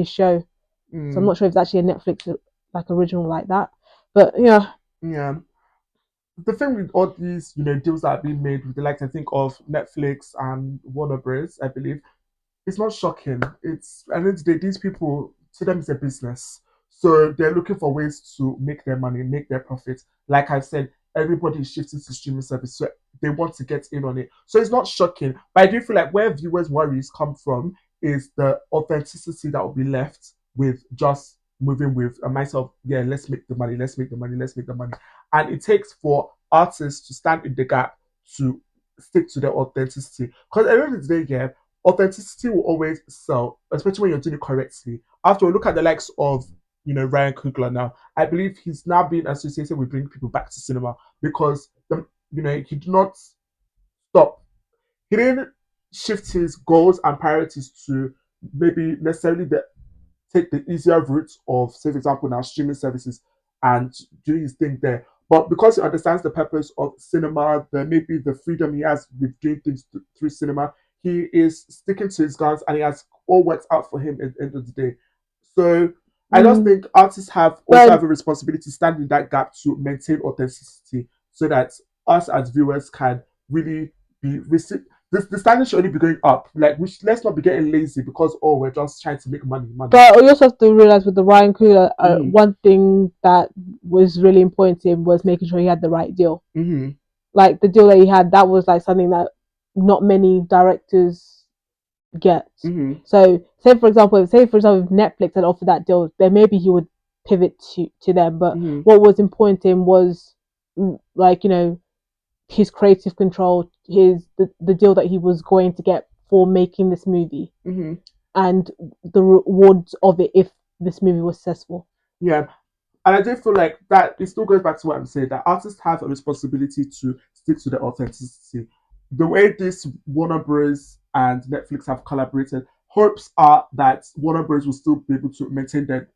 show. So I'm not sure if it's actually a Netflix like original like that. But yeah. Yeah. The thing with all these, deals that are being made with the likes, I think, of Netflix and Warner Bros., I believe, it's not shocking. It's, at the end of the day, these people, to them, it's a business. So they're looking for ways to make their money, make their profit. Like I said, everybody is shifting to streaming service, so they want to get in on it. So it's not shocking, but I do feel like where viewers' worries come from is the authenticity that will be left with just moving with a mindset of, yeah, let's make the money, let's make the money, let's make the money. And it takes for artists to stand in the gap to stick to their authenticity. Because at the end of the day, yeah, authenticity will always sell, especially when you're doing it correctly. After all, look at the likes of, Ryan Coogler now. I believe he's now being associated with bringing people back to cinema because, he did not stop. He didn't shift his goals and priorities to maybe necessarily take the easier route of, say, for example, now streaming services and do his thing there. But because he understands the purpose of cinema, maybe the freedom he has with doing things through cinema, he is sticking to his guns and it has all worked out for him at the end of the day. So I just think artists have a responsibility to stand in that gap to maintain authenticity so that us as viewers can really be the standard should only be going up. Like, let's not be getting lazy because we're just trying to make money. But you also have to realize with the Ryan Coogler, one thing that was really important to him was making sure he had the right deal. Mm-hmm. Like the deal that he had, that was like something that not many directors get. Mm-hmm. So, say for example, if Netflix had offered that deal, then maybe he would pivot to them. But what was important to him was, like, his creative control, the deal that he was going to get for making this movie, and the rewards of it if this movie was successful. Yeah, and I do feel like that it still goes back to what I'm saying, that artists have a responsibility to stick to their authenticity. The way this Warner Bros. And Netflix have collaborated, hopes are that Warner Bros. Will still be able to maintain their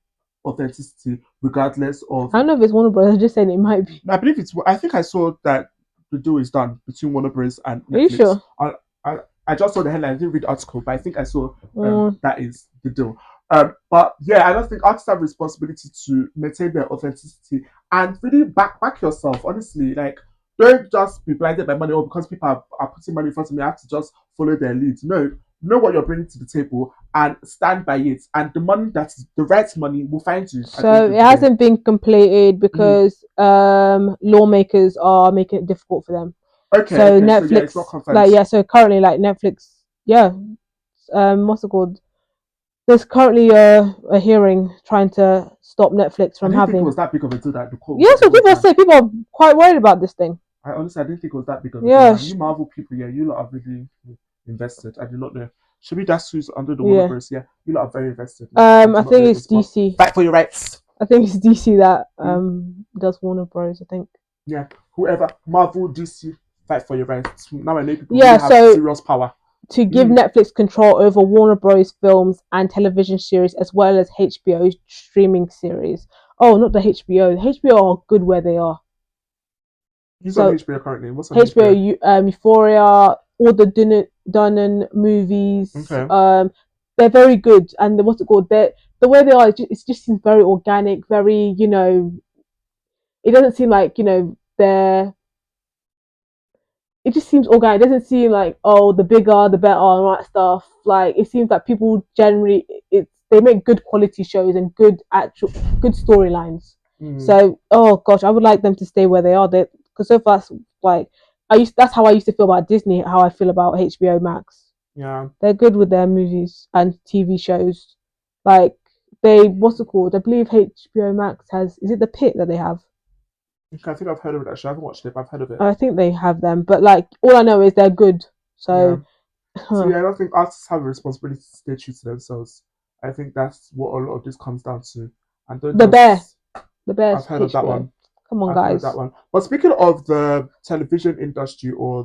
authenticity regardless of. I don't know if it's Warner Bros. I'm just saying it might be. I believe it's. I think I saw that the deal is done between Warner Bros. And Netflix. Are you sure? I just saw the headline. I didn't read the article, but I think I saw that is the deal. But yeah, I don't think artists have responsibility to maintain their authenticity and really back yourself. Honestly, like, don't just be blinded by money or because people are putting money in front of me, I have to just follow their leads. No, know what you're bringing to the table and stand by it. And the money that's the right money will find you. So it hasn't been completed because lawmakers are making it difficult for them. Okay. So Netflix, so currently, like Netflix, what's it called? There's currently a hearing trying to stop Netflix from having. I didn't think it was that big of a deal that the court. Yeah, so people are quite worried about this thing. I didn't think it was that big of a deal. You Marvel people, you lot are really invested. I do not know. Should we that's who's under the Warner Bros. Yeah, you lot are very invested. I think it's DC. Fight for your rights. I think it's DC that does Warner Bros. I think. Yeah, whoever, Marvel, DC, fight for your rights. Now I know people really have serious power. To give Netflix control over Warner Bros. Films and television series, as well as HBO streaming series. Oh, not the HBO. The HBO are good where they are. Who's on HBO currently? What's on HBO? Euphoria, all the Dunnan movies. Okay. They're very good, and what's it called? The way they are, it just seems very organic. Very, it doesn't seem like they're. It just seems organic. It doesn't seem like, the bigger, the better, and all that stuff. Like, it seems like people generally, they make good quality shows and good storylines. So, I would like them to stay where they are. Because so far, like, that's how I used to feel about Disney. How I feel about HBO Max. Yeah, they're good with their movies and TV shows. Like, what's it called? I believe HBO Max has. Is it The Pit that they have? I think I've heard of it actually. I haven't watched it, but I've heard of it. I think they have them, but like all I know is they're good. So, I don't think artists have a responsibility to stay true to themselves. I think that's what a lot of this comes down to. And The Bear. I've heard of that one. Come on, guys. That one. But speaking of the television industry, or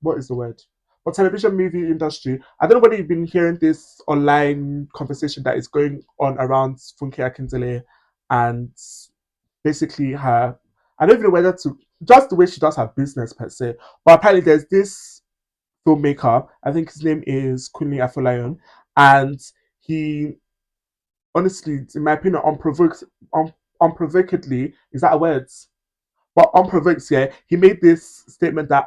what is the word? But television movie industry, I don't know whether you've been hearing this online conversation that is going on around Funke Akindele and basically her. I don't even know whether to just the way she does her business per se, but apparently there's this filmmaker. I think his name is Kunle Afolayan, and he, honestly, in my opinion, unprovokedly, is that a word? But unprovoked, he made this statement that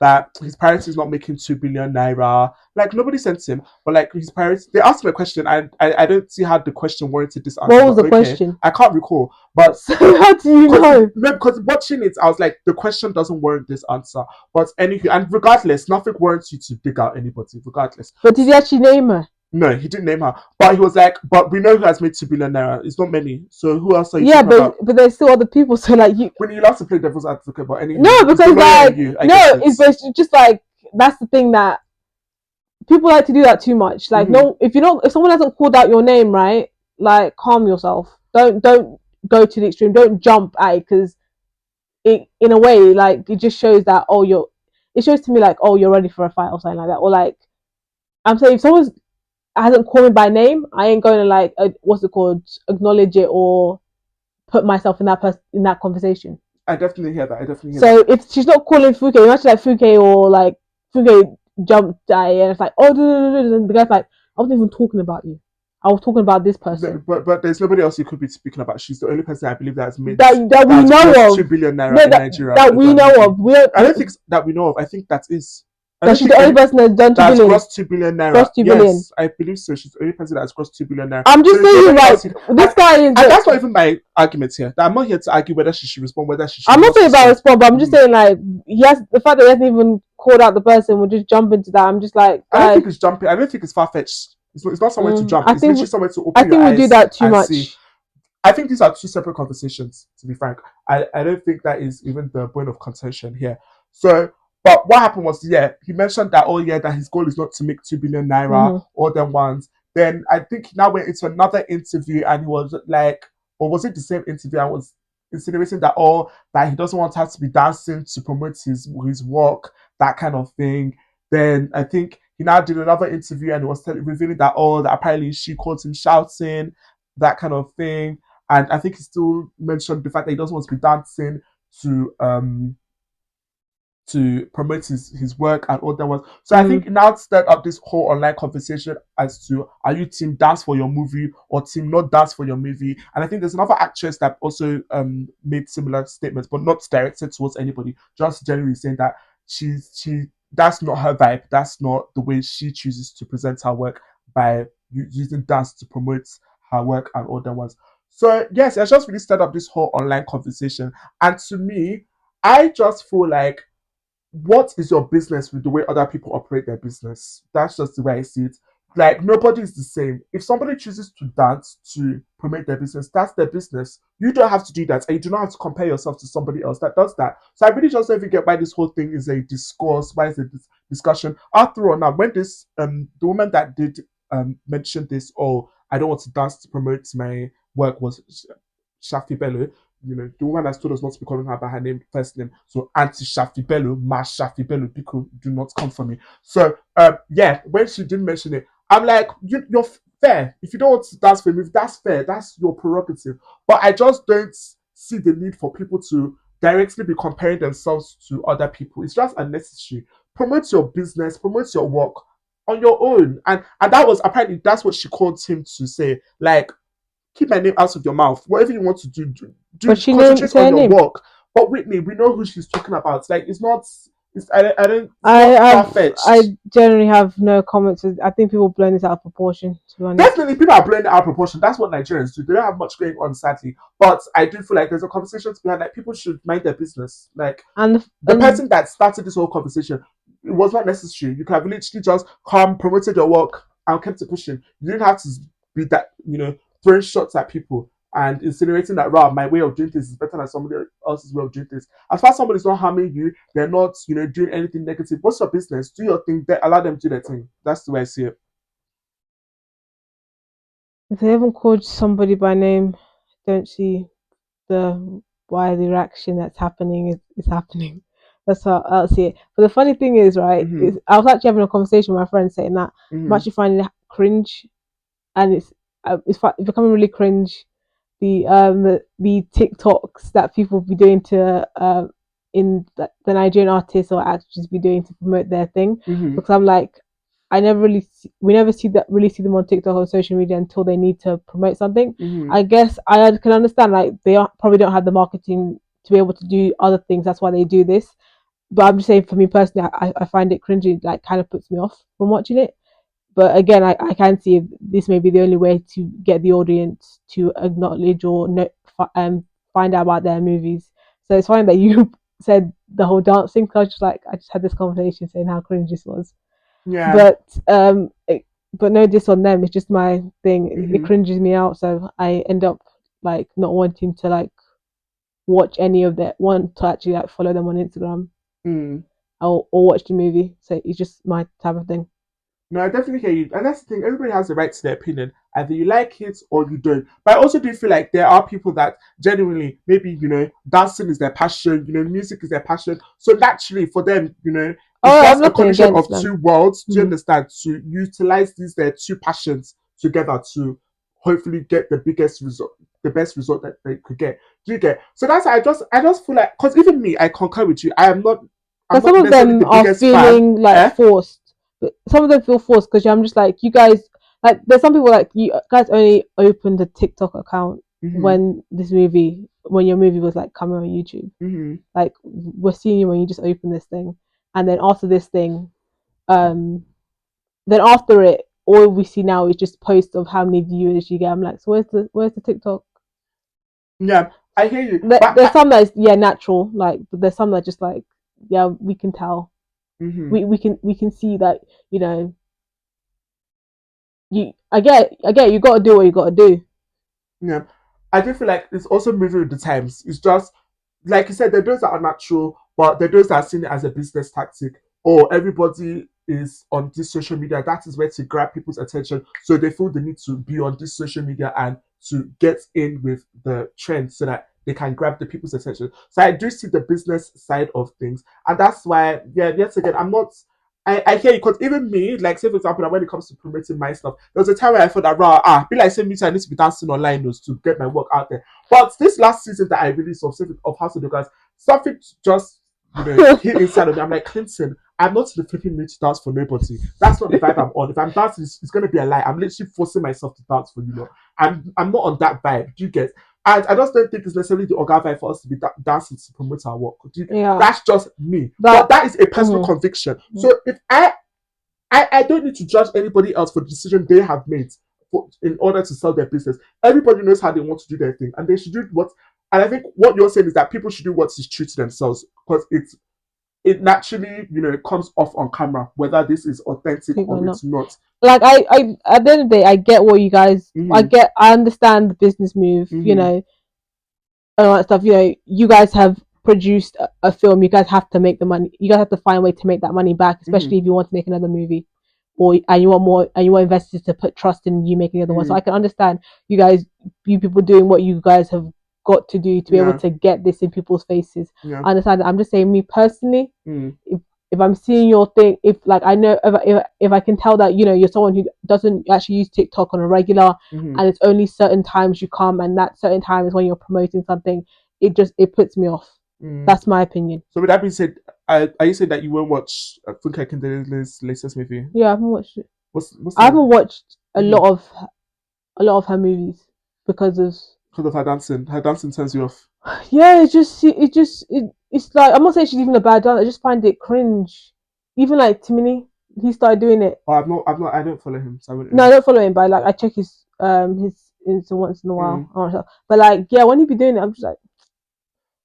that his priority is not making 2 billion naira. Like, nobody sent him, but like his priority. They asked him a question, and I don't see how the question warranted this answer. What was the question? I can't recall, but how do you know? Because watching it, I was like, the question doesn't warrant this answer. But anyway, and regardless, nothing warrants you to dig out anybody, regardless. But did he actually name her? No, he didn't name her. But he was like, but we know who has made 2 billion naira. It's not many. So who else are you talking about? But there's still other people. So like you. When you love to play devil's advocate, but anyway. No, because like it's just like that's the thing that people like to do that too much. Like if someone hasn't called out your name, right? Like calm yourself. Don't go to the extreme. Don't jump at it, because it in a way like it just shows that it shows to me like you're ready for a fight or something like that. Or like I'm saying if someone hasn't called me by name, I ain't going to like what's it called, acknowledge it or put myself in that conversation. I definitely hear that. So if she's not calling Fuke, imagine like Fuke or like Fuke jumped at it and it's like the guy's like, I wasn't even talking about you. I was talking about this person. But there's nobody else you could be speaking about. She's the only person I believe that has made that we know of 2 billion naira in Nigeria. That we know of. I don't think that we know of. I think that is. That she's the only person that's done 2 billion. That's crossed 2 billion naira. Crossed 2 billion. Yes, I believe so. She's the only person that's crossed 2 billion naira. I'm just saying, like, this guy is. And that's not even my argument here. I'm not here to argue whether she should respond, whether she should. I'm not saying about respond, but I'm just saying, like, the fact that he hasn't even called out the person will just jump into that. I'm just like. I don't think it's jumping. I don't think it's far fetched. It's not somewhere to jump. It's literally somewhere to open your eyes. I think we do that too much. See. I think these are two separate conversations, to be frank. I don't think that is even the point of contention here. So, but what happened was, he mentioned that, that his goal is not to make 2 billion naira all them ones. Then I think he now went into another interview and he was like, or was it the same interview? I was insinuating that he doesn't want her to be dancing to promote his work, that kind of thing. Then I think he now did another interview and he was revealing that that apparently she caught him shouting, that kind of thing. And I think he still mentioned the fact that he doesn't want to be dancing to promote his work and all that ones. So I think now stirred up this whole online conversation as to, are you team dance for your movie or team not dance for your movie? And I think there's another actress that also made similar statements, but not directed towards anybody, just generally saying that she that's not her vibe. That's not the way she chooses to present her work, by using dance to promote her work and all that ones. So yes, I just really stirred up this whole online conversation. And to me, I just feel like, what is your business with the way other people operate their business? That's just the way I see it. Like, nobody is the same. If somebody chooses to dance to promote their business, that's their business. You don't have to do that, and you do not have to compare yourself to somebody else that does that. So I really just don't even get why this whole thing is a discourse, why is it this discussion. After all, now, when this the woman that did mention this, I don't want to dance to promote my work, was Shafi Bello. You know, the woman has told us not to be calling her by her first name. So Auntie Shafi Bello, Ma Shafi Bello, people do not come for me. So when she didn't mention it, I'm like, you're fair. If you don't want to dance for me, that's fair. That's your prerogative. But I just don't see the need for people to directly be comparing themselves to other people. It's just unnecessary. Promote your business, promote your work on your own. And that was, apparently, that's what she called him to say. Like, keep my name out of your mouth. Whatever you want to do concentrate on your work. But Whitney, we know who she's talking about. Like, it's not. I generally have no comments. I think people blowing this out of proportion, to be honest. Definitely, people are blowing it out of proportion. That's what Nigerians do. They don't have much going on, sadly. But I do feel like there's a conversation to be had. Like, people should mind their business. Like, the person that started this whole conversation, it was not necessary. You could have literally just promoted your work and kept it pushing. You didn't have to be that, throwing shots at people and insinuating that, my way of doing this is better than somebody else's way of doing this. As far as somebody's not harming you, they're not, doing anything negative. What's your business? Do your thing. Allow them to do their thing. That's the way I see it. If they haven't called somebody by name, I don't see why the reaction that's happening is happening. That's how I'll see it. But the funny thing is, right, I was actually having a conversation with my friend saying that I'm actually finding it cringe, and it's becoming really cringe. The TikToks that people be doing to in the Nigerian artists or actors be doing to promote their thing, because I'm like, we never see them on TikTok or social media until they need to promote something. I guess I can understand, like, they probably don't have the marketing to be able to do other things. That's why they do this. but I'm just saying, for me personally, I find it cringy. Like, kind of puts me off from watching it. But again, I can see this may be the only way to get the audience to acknowledge or find out about their movies. So it's fine that you said the whole dancing, because I just had this conversation saying how cringe this was. Yeah. But no diss on them. It's just my thing. It cringes me out, so I end up like not wanting to like watch any of that. Want to actually like follow them on Instagram or watch the movie. So it's just my type of thing. No, I definitely hear you. And that's the thing, everybody has the right to their opinion. Either you like it or you don't. But I also do feel like there are people that genuinely, maybe, dancing is their passion, music is their passion. So naturally for them, it's just a connection of two worlds, do you understand? To utilize their two passions together to hopefully get the best result that they could get. Do you get? So that's I just feel like, because even me, I concur with you. I'm not some of them are feeling like forced. But some of them feel forced because I'm just like, you guys, like, there's some people like, you guys only opened a TikTok account when your movie was like coming on YouTube. Like, we're seeing you when you just open this thing, and then after this thing, then after it, all we see now is just posts of how many viewers you get. I'm like, so where's the TikTok? Yeah, I hear you. There's some that is natural, like, but there's some that just like, yeah, we can tell. We can see that, I get you got to do what you got to do. Yeah, I do feel like it's also moving with the times. It's just like you said, there are those that are natural, but there are those that are seen it as a business tactic. Or everybody is on this social media. That is where to grab people's attention, so they feel the need to be on this social media and to get in with the trend so that they can grab the people's attention. So I do see the business side of things, and that's why, yet again, I hear you, because even me, like, say for example, when it comes to promoting my stuff, there was a time where I thought that be like, say me, I need to be dancing online to get my work out there. But this last season that I released of House of Ogas, something just hit inside of me. I'm like, Clinton, I'm not in the flipping mood to dance for nobody. That's not the vibe I'm on. If I'm dancing, it's gonna be a lie. I'm literally forcing myself to dance for you. I'm not on that vibe. Do you get? And I just don't think it's necessarily the Oga vibe for us to be dancing to promote our work. That's just me. But that is a personal conviction. So if I don't need to judge anybody else for the decision they have made in order to sell their business. Everybody knows how they want to do their thing, and they should do what. And I think what you're saying is that people should do what is true to themselves, because it naturally, comes off on camera, whether this is authentic or it's not. Like, I at the end of the day, I get what you guys, I understand the business move, and all that stuff. You guys have produced a film. You guys have to make the money. You guys have to find a way to make that money back, especially if you want to make another movie, and you want more, and you want investors to put trust in you making the other one. So I can understand you people doing what you guys have got to do to be able to get this in people's faces. I understand that. I'm just saying, me personally, if I'm seeing your thing, if like I know if I can tell that you're someone who doesn't actually use TikTok on a regular, and it's only certain times you come, and that certain time is when you're promoting something, it puts me off. That's my opinion. So with that being said, are you saying that you won't watch Funke Akindele's latest movie? Yeah, I haven't watched it. I haven't watched a lot of her movies because of her dancing. Her dancing turns you off. Yeah, it's like, I'm not saying she's even a bad dancer. I just find it cringe. Even like Timini, he started doing it. Oh, I don't follow him. So I don't follow him, but like I check his Insta once in a while. But like, yeah, when he be doing it, I'm just like.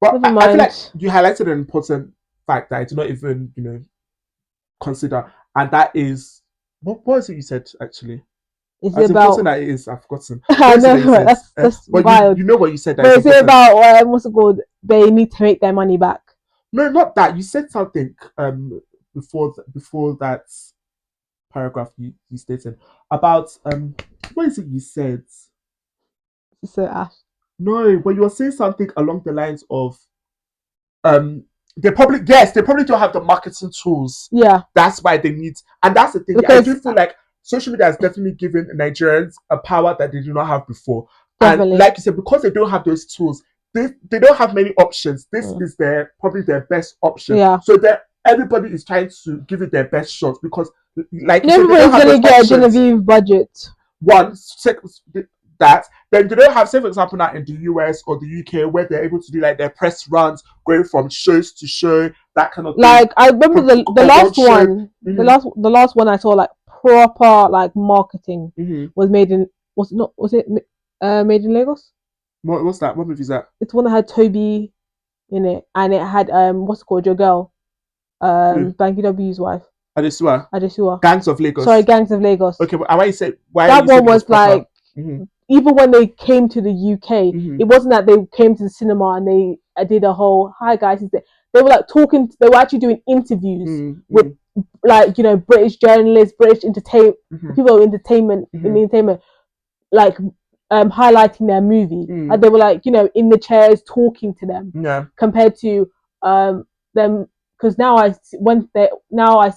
But I feel like you highlighted an important fact that I do not even consider, and that is what is it you said actually? Is it about that it is? I've forgotten. I know, that's but wild. You know what you said. But is it about what's it called? They need to make their money back. No, not that. You said something before that paragraph you stated about what is it you said? So Ash. No, but you were saying something along the lines of they probably don't have the marketing tools. Yeah. That's why they need, and that's the thing. Because I do feel like social media has definitely given Nigerians a power that they do not have before. Definitely. And like you said, because they don't have those tools, they don't have many options. This is probably their best option. Yeah. So everybody is trying to give it their best shot, because like everybody's gonna get a Genevieve budget. that, then do they have, say for example now in the US or the UK, where they're able to do like their press runs, going from shows to show, that kind of thing? Like I remember the last one, the last one I saw like proper like marketing was made in was it made in Lagos? What's that? What movie is that? It's one that had Toby in it, and it had what's it called, your girl, Banky W's wife. Adesua. Gangs of Lagos. Sorry, Gangs of Lagos. Okay, but why you say why that one was like even when they came to the UK, it wasn't that they came to the cinema and they did a whole hi guys. They were like talking. They were actually doing interviews with like, you know, British journalists, British people in the entertainment, like highlighting their movie, and they were like, you know, in the chairs talking to them. Yeah. Compared to them, because now I see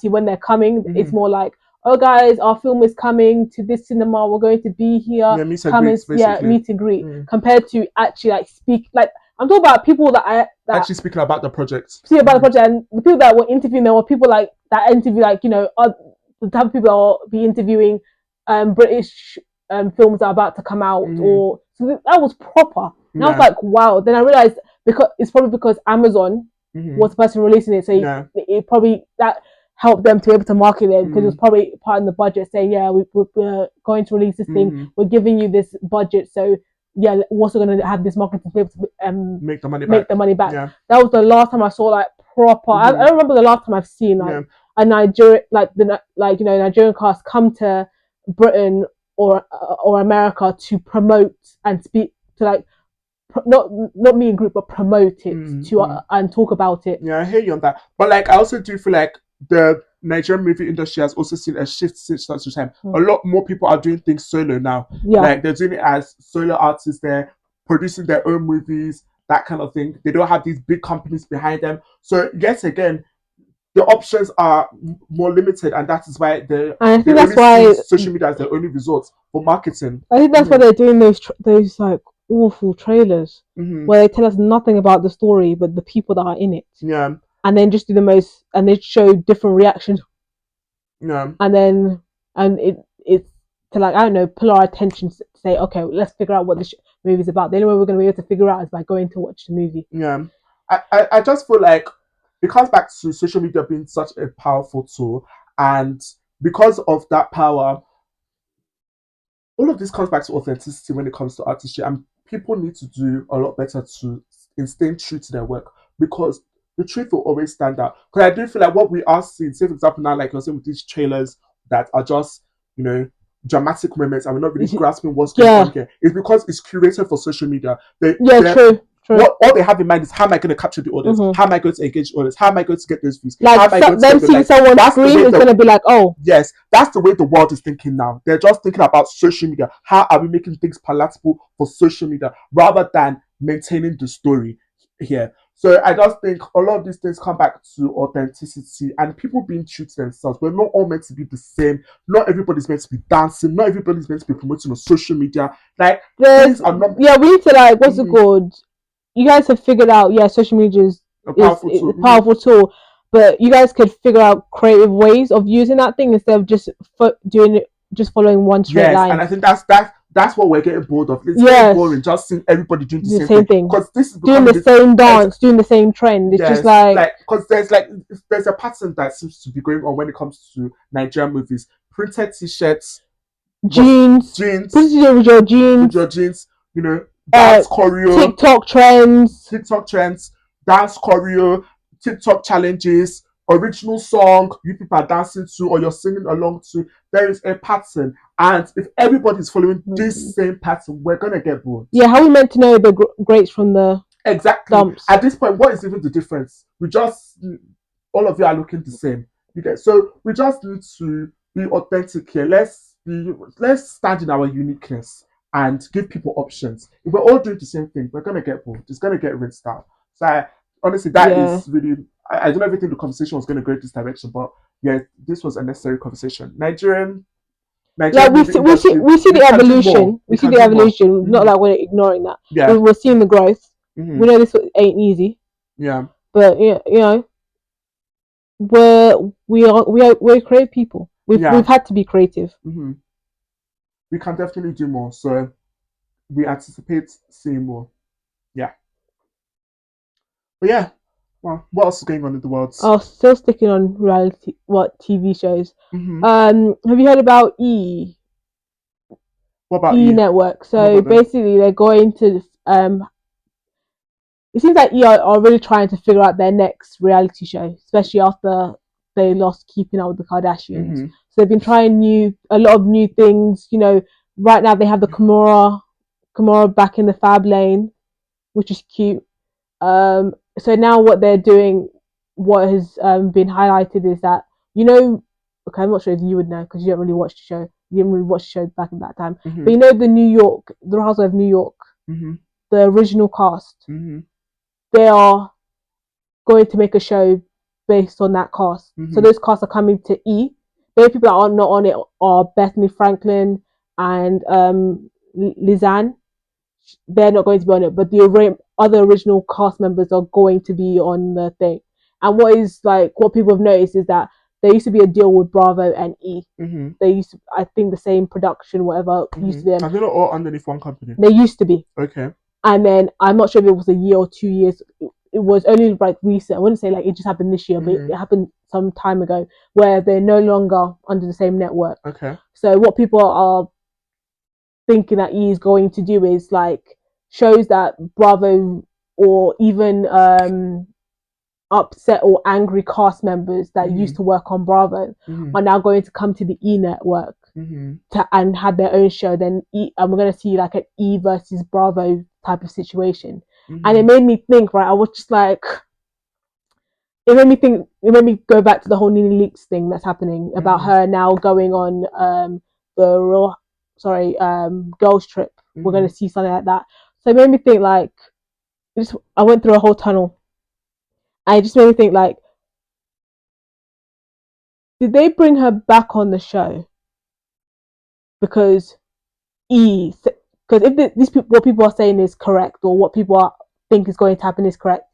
when they're coming, it's more like, oh guys, our film is coming to this cinema. We're going to be here. Yeah, meet and greet. Compared to actually like speak. Like I'm talking about people that actually speaking about the project. Speaking about the project, and the people that were interviewing, there were people like that interview, like, you know, the type of people that will be interviewing British films that are about to come out, or so that was proper. And I was like, wow. Then I realized it's probably because Amazon was the person releasing it, so it probably that helped them to be able to market it, because it was probably part of the budget saying, yeah, we're going to release this thing, we're giving you this budget, so yeah, we're also going to have this marketing to be able to make the money back. Yeah. That was the last time I saw like proper. I don't remember the last time I've seen like a Nigerian, like you know, Nigerian cast come to Britain or America to promote and speak to, like, not me in group, but promote it and talk about it. Yeah, I hear you on that. But like, I also do feel like the Nigerian movie industry has also seen a shift since such a time. A lot more people are doing things solo now. Yeah. Like they're doing it as solo artists. They're producing their own movies, that kind of thing. They don't have these big companies behind them. So yet again, the options are more limited, and that is why social media is the only resort for marketing. I think that's why they're doing those like awful trailers where they tell us nothing about the story but the people that are in it. Yeah. And then just do the most, and they show different reactions. Yeah. And then it's to, like, I don't know, pull our attention to say, okay, let's figure out what this movie is about. The only way we're going to be able to figure out is by going to watch the movie. Yeah. I just feel like it comes back to social media being such a powerful tool, and because of that power, all of this comes back to authenticity when it comes to artistry, and people need to do a lot better in staying true to their work, because the truth will always stand out. Because I do feel like what we are seeing, say for example now, like you're saying with these trailers that are just, you know, dramatic moments, and we're not really grasping what's going on here, it's because it's curated for social media. True. All they have in mind is, how am I going to capture the audience? How am I going to engage the audience? How am I going to get those views? Like, them seeing someone scream is going to be like, oh. Yes, that's the way the world is thinking now. They're just thinking about social media. How are we making things palatable for social media, rather than maintaining the story here? So I just think a lot of these things come back to authenticity and people being true to themselves. We're not all meant to be the same. Not everybody's meant to be dancing. Not everybody's meant to be promoting on social media. Like, things are not... Yeah, we need to, like, what's it called? You guys have figured out, social media is a powerful tool, but you guys could figure out creative ways of using that thing instead of just doing it, just following one straight line. And I think that's what we're getting bored of. It's very boring just seeing everybody doing the same thing. Because this is doing the same dance, doing the same trend. It's just like because there's a pattern that seems to be going on when it comes to Nigerian movies. Printed t-shirts, jeans, with your jeans, you know, dance choreo, TikTok trends, dance choreo, TikTok challenges, original song you people are dancing to or you're singing along to. There is a pattern, and if everybody's following this same pattern, we're gonna get bored. Yeah, how are we meant to know the greats from the dumps? At this point, what is even the difference? All of you are looking the same. So we just need to be authentic here. Let's stand in our uniqueness and give people options. If we're all doing the same thing, we're gonna get bored. It's gonna get rinsed out. So honestly, that is really... I don't ever think the conversation was going to go in this direction, but yeah, this was a necessary conversation. Nigerian. We see the evolution. We see the evolution. Not like we're ignoring that. Yeah, we're seeing the growth. We know this ain't easy. Yeah, but you know, we're creative people. We've had to be creative. We can definitely do more. So we anticipate seeing more. Yeah. But yeah, well, what else is going on in the world? Oh, still sticking on reality, TV shows. Mm-hmm. Have you heard about E? What about E Network? So basically, they're going to it seems like E are really trying to figure out their next reality show, especially after they lost Keeping Up with the Kardashians. Mm-hmm. So they've been trying a lot of new things. You know, right now they have the Kimura back in the Fab Lane, which is cute. So now what they're doing, what has been highlighted is that, you know, okay, I'm not sure if you would know because you don't really watch the show. You didn't really watch the show back in that time. Mm-hmm. But you know the Housewives of New York, mm-hmm. the original cast, mm-hmm. they are going to make a show based on that cast. Mm-hmm. So those casts are coming to E. The only people that are not on it are Bethany Franklin and Lizanne. They're not going to be on it, but the other original cast members are going to be on the thing. And what people have noticed is that there used to be a deal with Bravo and E. Mm-hmm. They used to, I think, the same production, whatever, used to be them. Are they not all underneath one company? They used to be. Okay. And then I'm not sure if it was a year or 2 years. It was only like recent. I wouldn't say like it just happened this year, but it happened some time ago where they're no longer under the same network. Okay. So what people are thinking that E is going to do is like shows that Bravo or even upset or angry cast members that used to work on Bravo are now going to come to the E network and have their own show. Then and we're going to see like an E versus Bravo type of situation. And it made me think, right? I was just like, it made me go back to the whole Nene Leakes thing that's happening about her now going on girls trip. We're going to see something like that. So it made me think like, I went through a whole tunnel. And it just made me think like, did they bring her back on the show because if these people, what people are saying is correct, or what people think is going to happen is correct,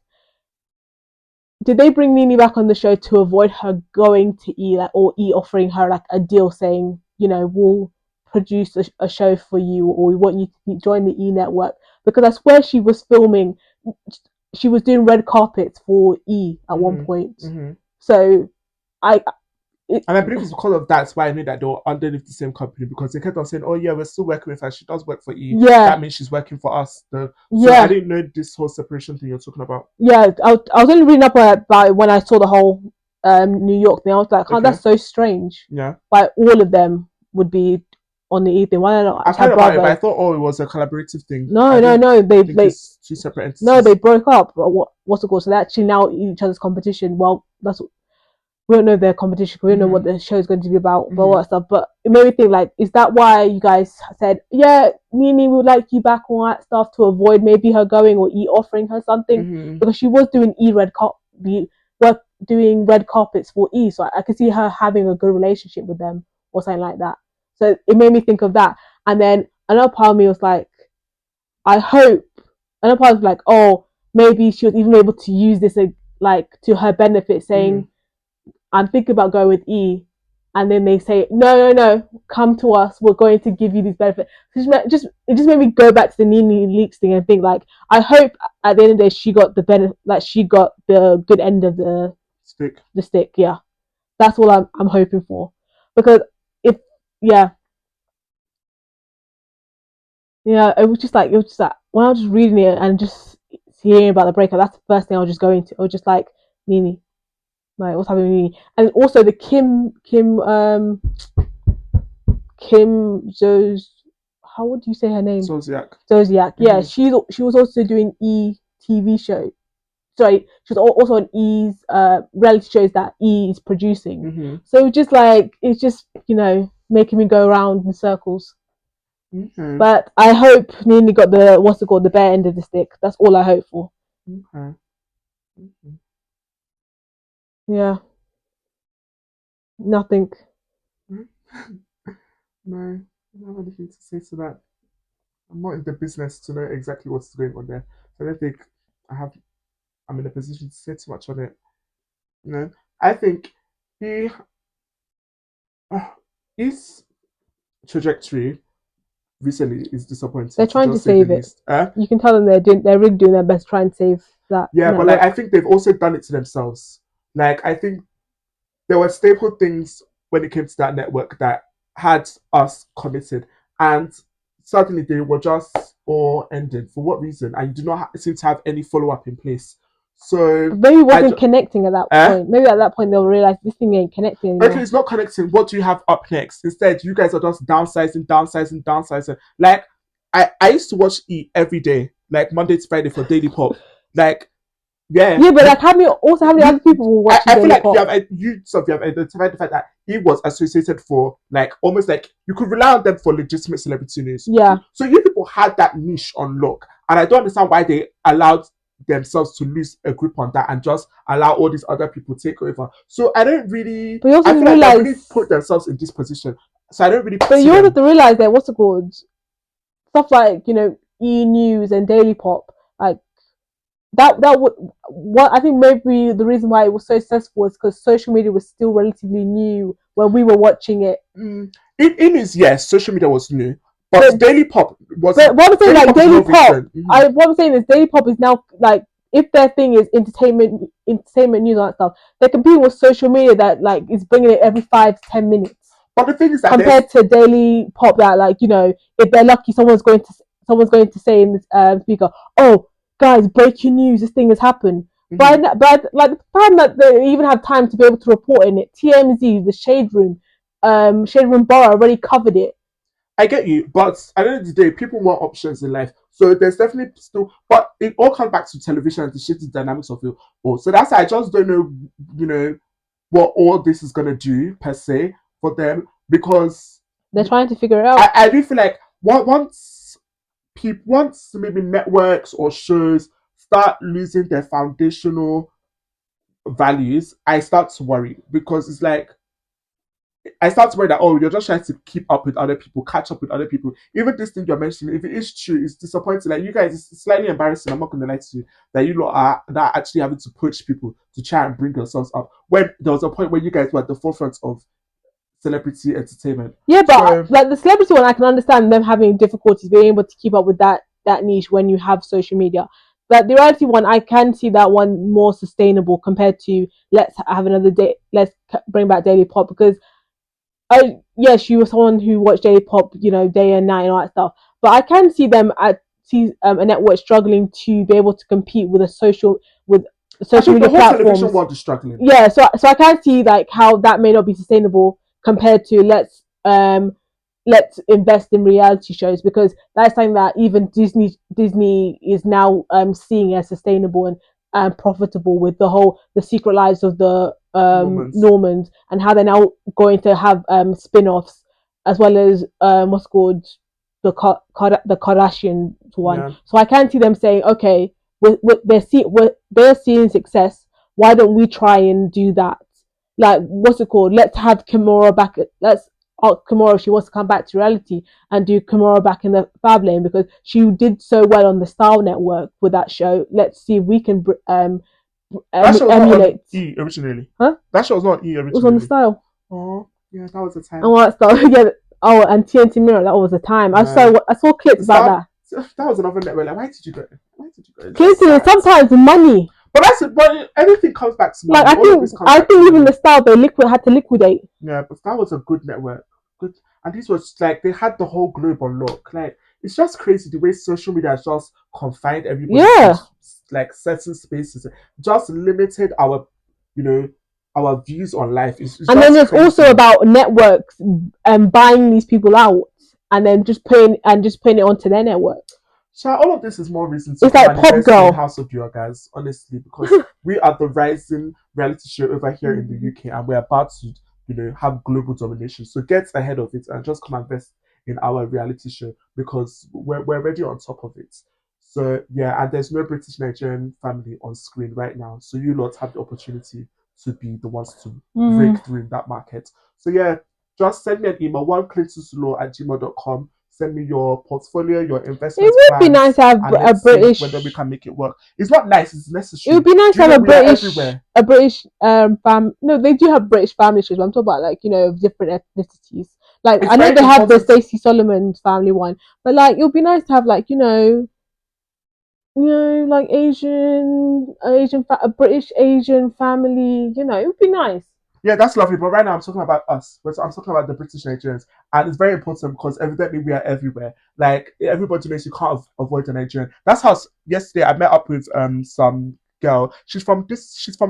did they bring Nene back on the show to avoid her going to E, like, or E offering her like a deal saying, you know, we'll produce a show for you, or we want you to join the E network? Because I swear she was filming, she was doing red carpets for E at one point. So and I believe it's because of that's why I knew that they were underneath the same company, because they kept on saying, "Oh yeah, we're still working with her. She does work for E. Yeah, that means she's working for us." So I didn't know this whole separation thing you're talking about. Yeah, I was only reading up about it when I saw the whole New York thing. I was like, "Oh, that's so strange." Yeah, like all of them would be on the E thing. Why not? I've heard about it, but I thought, it was a collaborative thing. No, they two separate entities. No, they broke up. What's it called? So they're actually now each other's competition. Well, we don't know their competition. We don't know what the show is going to be about, but all that stuff. But it made me think, like, is that why you guys said, yeah, Nene would like you back, all that stuff, to avoid maybe her going or E offering her something? Because she was doing doing red carpets for E, so I could see her having a good relationship with them or something like that. So it made me think of that. And then another part of me was like, another part was like, oh, maybe she was even able to use this like to her benefit, saying, I'm thinking about going with E, and then they say, no, come to us, we're going to give you these benefits. It just made me go back to the Nene Leakes thing and think, like, I hope at the end of the day she got the benefit, like she got the good end of the stick. Yeah, that's all I'm hoping for, because it was just like when I was just reading it and just hearing about the breakup, that's the first thing I was just going to. I was just like, Nene, like, what's happening? And also the Kim how would you say her name? Zodiac. Yeah, she was also doing E TV show. Sorry, she was also on E's reality shows that E is producing. So it's just making me go around in circles. But I hope Nene got the bare end of the stick. That's all I hope for. Yeah. Nothing. No, I don't have anything to say to that. I'm not in the business to know exactly what's going on there. So I don't think I'm in a position to say too much on it. I think his trajectory recently is disappointing. They're trying to save it. You can tell them they're really doing their best trying to save that. Yeah, network. But like I think they've also done it to themselves. Like I think there were staple things when it came to that network that had us committed, and suddenly they were just all ended. For what reason? And you do not seem to have any follow up in place. So maybe it wasn't connecting at that point. Maybe at that point they'll realize this thing ain't connecting anymore. Okay, it's not connecting. What do you have up next? Instead, you guys are just downsizing. Like I used to watch E every day, like Monday to Friday for Daily Pop. Like yeah, but like how many other people will watch? I feel like you have identified the fact that he was associated for like almost like you could rely on them for legitimate celebrity news. Yeah. So you people had that niche on lock, and I don't understand why they allowed themselves to lose a grip on that and just allow all these other people to take over. So I don't really. But you also I feel like they really put themselves in this position. So I don't really. But you also have to realize that what's it called? Stuff like E News and Daily Pop, like that would what I think maybe the reason why it was so successful is because social media was still relatively new when we were watching it. It is, yes, social media was new. But Daily Pop was. But what I'm saying, like Daily Pop, what I'm saying is Daily Pop is now like if their thing is entertainment news and that stuff, they're competing with social media that like is bringing it every 5 to 10 minutes. But the thing is that compared to Daily Pop, that like if they're lucky, someone's going to say in the speaker, "Oh, guys, breaking news! This thing has happened." Mm-hmm. But like the time that they even have time to be able to report in it, TMZ, the Shade Room Borough already covered it. I get you, but at the end of the day, people want options in life. So there's definitely still, but it all comes back to television and the shifting dynamics of it all. So that's why I just don't know, what all this is gonna do per se for them, because they're trying to figure it out. I do feel like once maybe networks or shows start losing their foundational values, I start to worry, because it's like I start to worry that you're just trying to keep up with other people, catch up with other people. Even this thing you're mentioning, if it is true, it's disappointing. Like you guys, it's slightly embarrassing. I'm not gonna lie to you that you lot are actually having to push people to try and bring yourselves up. When there was a point where you guys were at the forefront of celebrity entertainment. Yeah, but like the celebrity one, I can understand them having difficulties being able to keep up with that niche when you have social media. But the reality one, I can see that one more sustainable compared to let's have another day. Let's bring back Daily Pop, because yes, you were someone who watched Daily Pop, day and night and all that stuff. But I can see them a network struggling to be able to compete with social media platforms. The whole television world is struggling. Yeah, so I can see like how that may not be sustainable compared to let's invest in reality shows, because that's something that even Disney is now seeing as sustainable and profitable, with the Secret Lives of the Normans, and how they're now going to have spin-offs, as well as what's called the Kardashian one. Yeah. So I can see them saying, okay, they're seeing success. Why don't we try and do that? Like, what's it called? Let's have Kimora back. Let's ask Kimora if she wants to come back to reality and do Kimora back in the Fab Lane, because she did so well on the Style Network with that show. Let's see if we can that show was emulate. Not on E originally. Huh? That show was not E originally. It was on the Style. Oh, yeah, that was the time. And what Style? Yeah. Oh, and TNT Mirror. That was the time. I saw clips about that. That was another network. Like, why did you go? Clinton, sometimes money. But everything comes back to money. Like I think even the Style they had to liquidate. Yeah, but that was a good network. Good, and this was like they had the whole globe on lock. Like it's just crazy the way social media has just confined everybody. Yeah. To, like certain spaces, just limited our views on life. It's and then there's also about networks buying these people out and then just putting it onto their network. So all of this is more reason to it's like Pop Girl House of Ogas, honestly, because we are the rising reality show over here in the UK, and we're about to have global domination. So get ahead of it and just come and invest in our reality show, because we're already on top of it. So yeah, and there's no British Nigerian family on screen right now, so you lot have the opportunity to be the ones to break through in that market. So yeah, just send me an email, oneclinslow@gmail.com. Send me your portfolio, your investment. It would be nice to have a British. Whether we can make it work. It's not nice. It's necessary. It would be nice to have a British No, they do have British family shows. But I'm talking about different ethnicities. Like, I know they have the Stacey Solomon family one, but like, it would be nice to have like, like a British Asian family. It would be nice. Yeah, that's lovely. But right now, I'm talking about us. I'm talking about the British Nigerians, and it's very important because evidently we are everywhere. Like, everybody knows you can't avoid the Nigerian. That's how yesterday I met up with some girl. She's from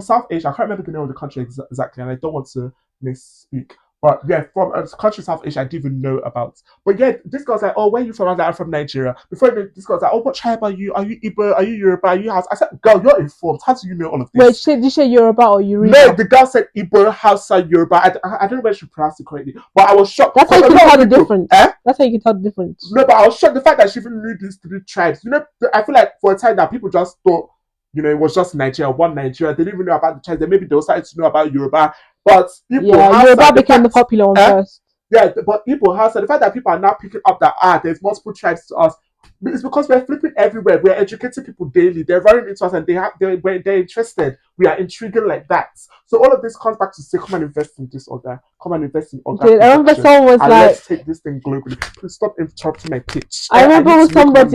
South Asia. I can't remember the name of the country exactly, and I don't want to misspeak. But yeah, from a country South Asia I didn't even know about. But yeah, this girl's like, oh, where are you from? I was like, I'm from Nigeria. Before this girl's like, oh, what tribe are you? Are you Igbo? Are you Yoruba? Are you Hausa? I said, girl, you're informed. How do you know all of this? Wait, did you say Yoruba or Yoruba? No, the girl said Igbo, Hausa, Yoruba. I don't know whether she pronounced it correctly, but I was shocked. That's how you can tell the difference. That's how you can tell the difference. No, but I was shocked the fact that she even knew these 3 tribes. I feel like for a time that people just thought, it was just Nigeria, one Nigeria. They didn't even know about the tribes. Then maybe they started to know about Yoruba. But Yoruba became the popular one first. Yeah, but Igbo Hausa, the fact that people are now picking up that there's multiple tribes to us, it's because we're flipping everywhere. We're educating people daily. They're running into us and they're interested. We are intriguing like that. So all of this comes back to say, come and invest in this Oga. Come and invest in Oga. Dude, I remember someone was like, let's take this thing globally. Please stop interrupting my pitch. I remember someone was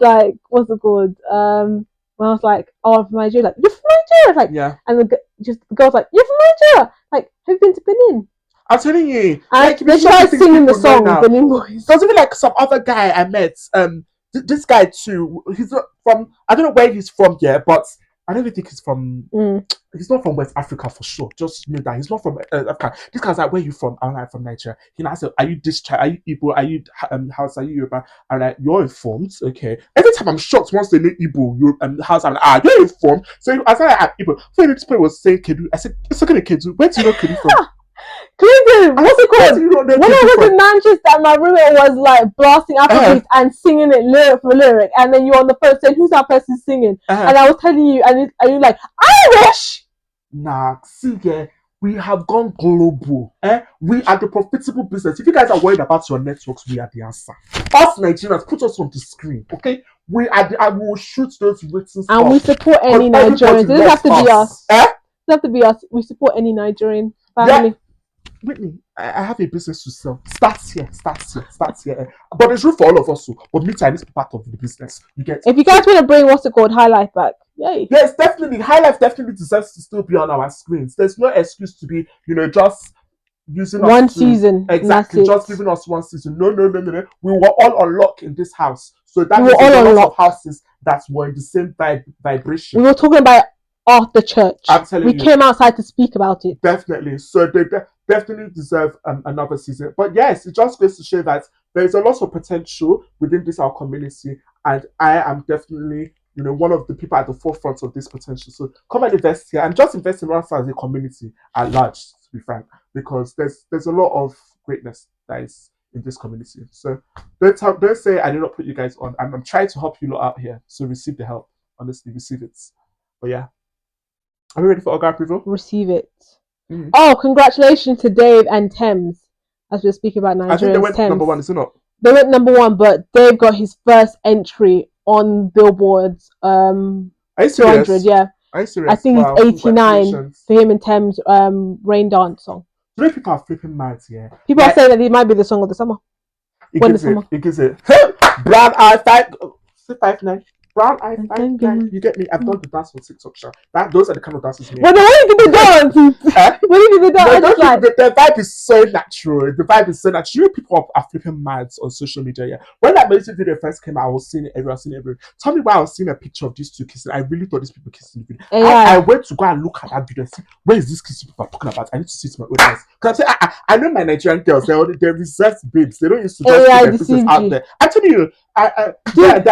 like, what's it called? When I was like, oh, I'm from Nigeria. Like, you're from Nigeria? Like, yeah. And the girl's like, you're from Nigeria? Like, have you been to Benin? I'm telling you. Like, they tried singing the song, Benin Boys. There's even like some other guy I met. This guy too. He's not from. I don't know where he's from yet, but I don't even think he's from. He's not from West Africa for sure. Just know that he's not from Africa. This guy's like, where are you from? I'm like, from Nigeria. He now said, are you this child? Are you Igbo? Are you Hausa? Are you Yoruba? I'm like, you're informed, okay. Every time I'm shocked once they know Igbo, Hausa, I'm like, you're informed. So I said I'm Igbo. So this person was saying Kedu. I said, it's okay, Kedu. Where do you know Kedu from? Clinton, what's it called? When I was in Manchester, my roommate was like blasting Afrobeats and singing it lyric for lyric, and then you're on the phone saying, who's that person singing? And I was telling you, and you're like, Irish! Nah, see, yeah, we have gone global. We are the profitable business. If you guys are worried about your networks, we are the answer. Us Nigerians, put us on the screen, okay? We will shoot those ratings. And we support any Nigerians. It doesn't have to be us. It doesn't have to be us. We support any Nigerian family. Yeah. Whitney, I have a business to sell. Starts here. But there's room for all of us. But me, I need to be part of the business. You get? If you guys want to bring High Life back, yay. Yes, definitely. High Life definitely deserves to still be on our screens. There's no excuse to be, just using one season. Exactly, just giving us one season. No. We were all on lock in this house. So that was a lot of houses that were in the same vibration. We were talking about after church. I'm telling you. We came outside to speak about it. Definitely. So they definitely deserve another season. But yes, it just goes to show that there's a lot of potential within our community, and I am definitely one of the people at the forefront of this potential. So come and invest here, and just invest in us as a community at large, to be frank, because there's a lot of greatness that is in this community. So don't say I did not put you guys on. I'm trying to help you lot out here. So receive the help. Honestly, receive it. But yeah. Are we ready for Oga approval? Receive it. Mm-hmm. Oh, congratulations to Dave and Thames, as we're speaking about Nigeria. I think they went number 1, is it not? They went number 1, but Dave got his first entry on Billboard's 200. Yeah. Are you serious? I think he's 89 for him and Thames' Rain Dance song. You know, people are flipping mad, yeah. People are saying that it might be the song of the summer. It gives it. Brown eye 5'9". Brown eye 5'9". You get me? I've done the dance on TikTok, sure. Those are the kind of dances. Well, when you do the dance, when you do the dance, the vibe is so natural. The vibe is so natural. People are flipping mad on social media. Yeah. When that music video first came out, I was seeing it everywhere. Tell me why I was seeing a picture of these two kissing. I really thought these people kissing the video. I went to go and look at that video and see where is this kissing people are talking about. I need to see it with my own eyes. Because I'm saying, I know my Nigerian girls. They're reserved babes. They don't used to just put their business out there. I'm telling you,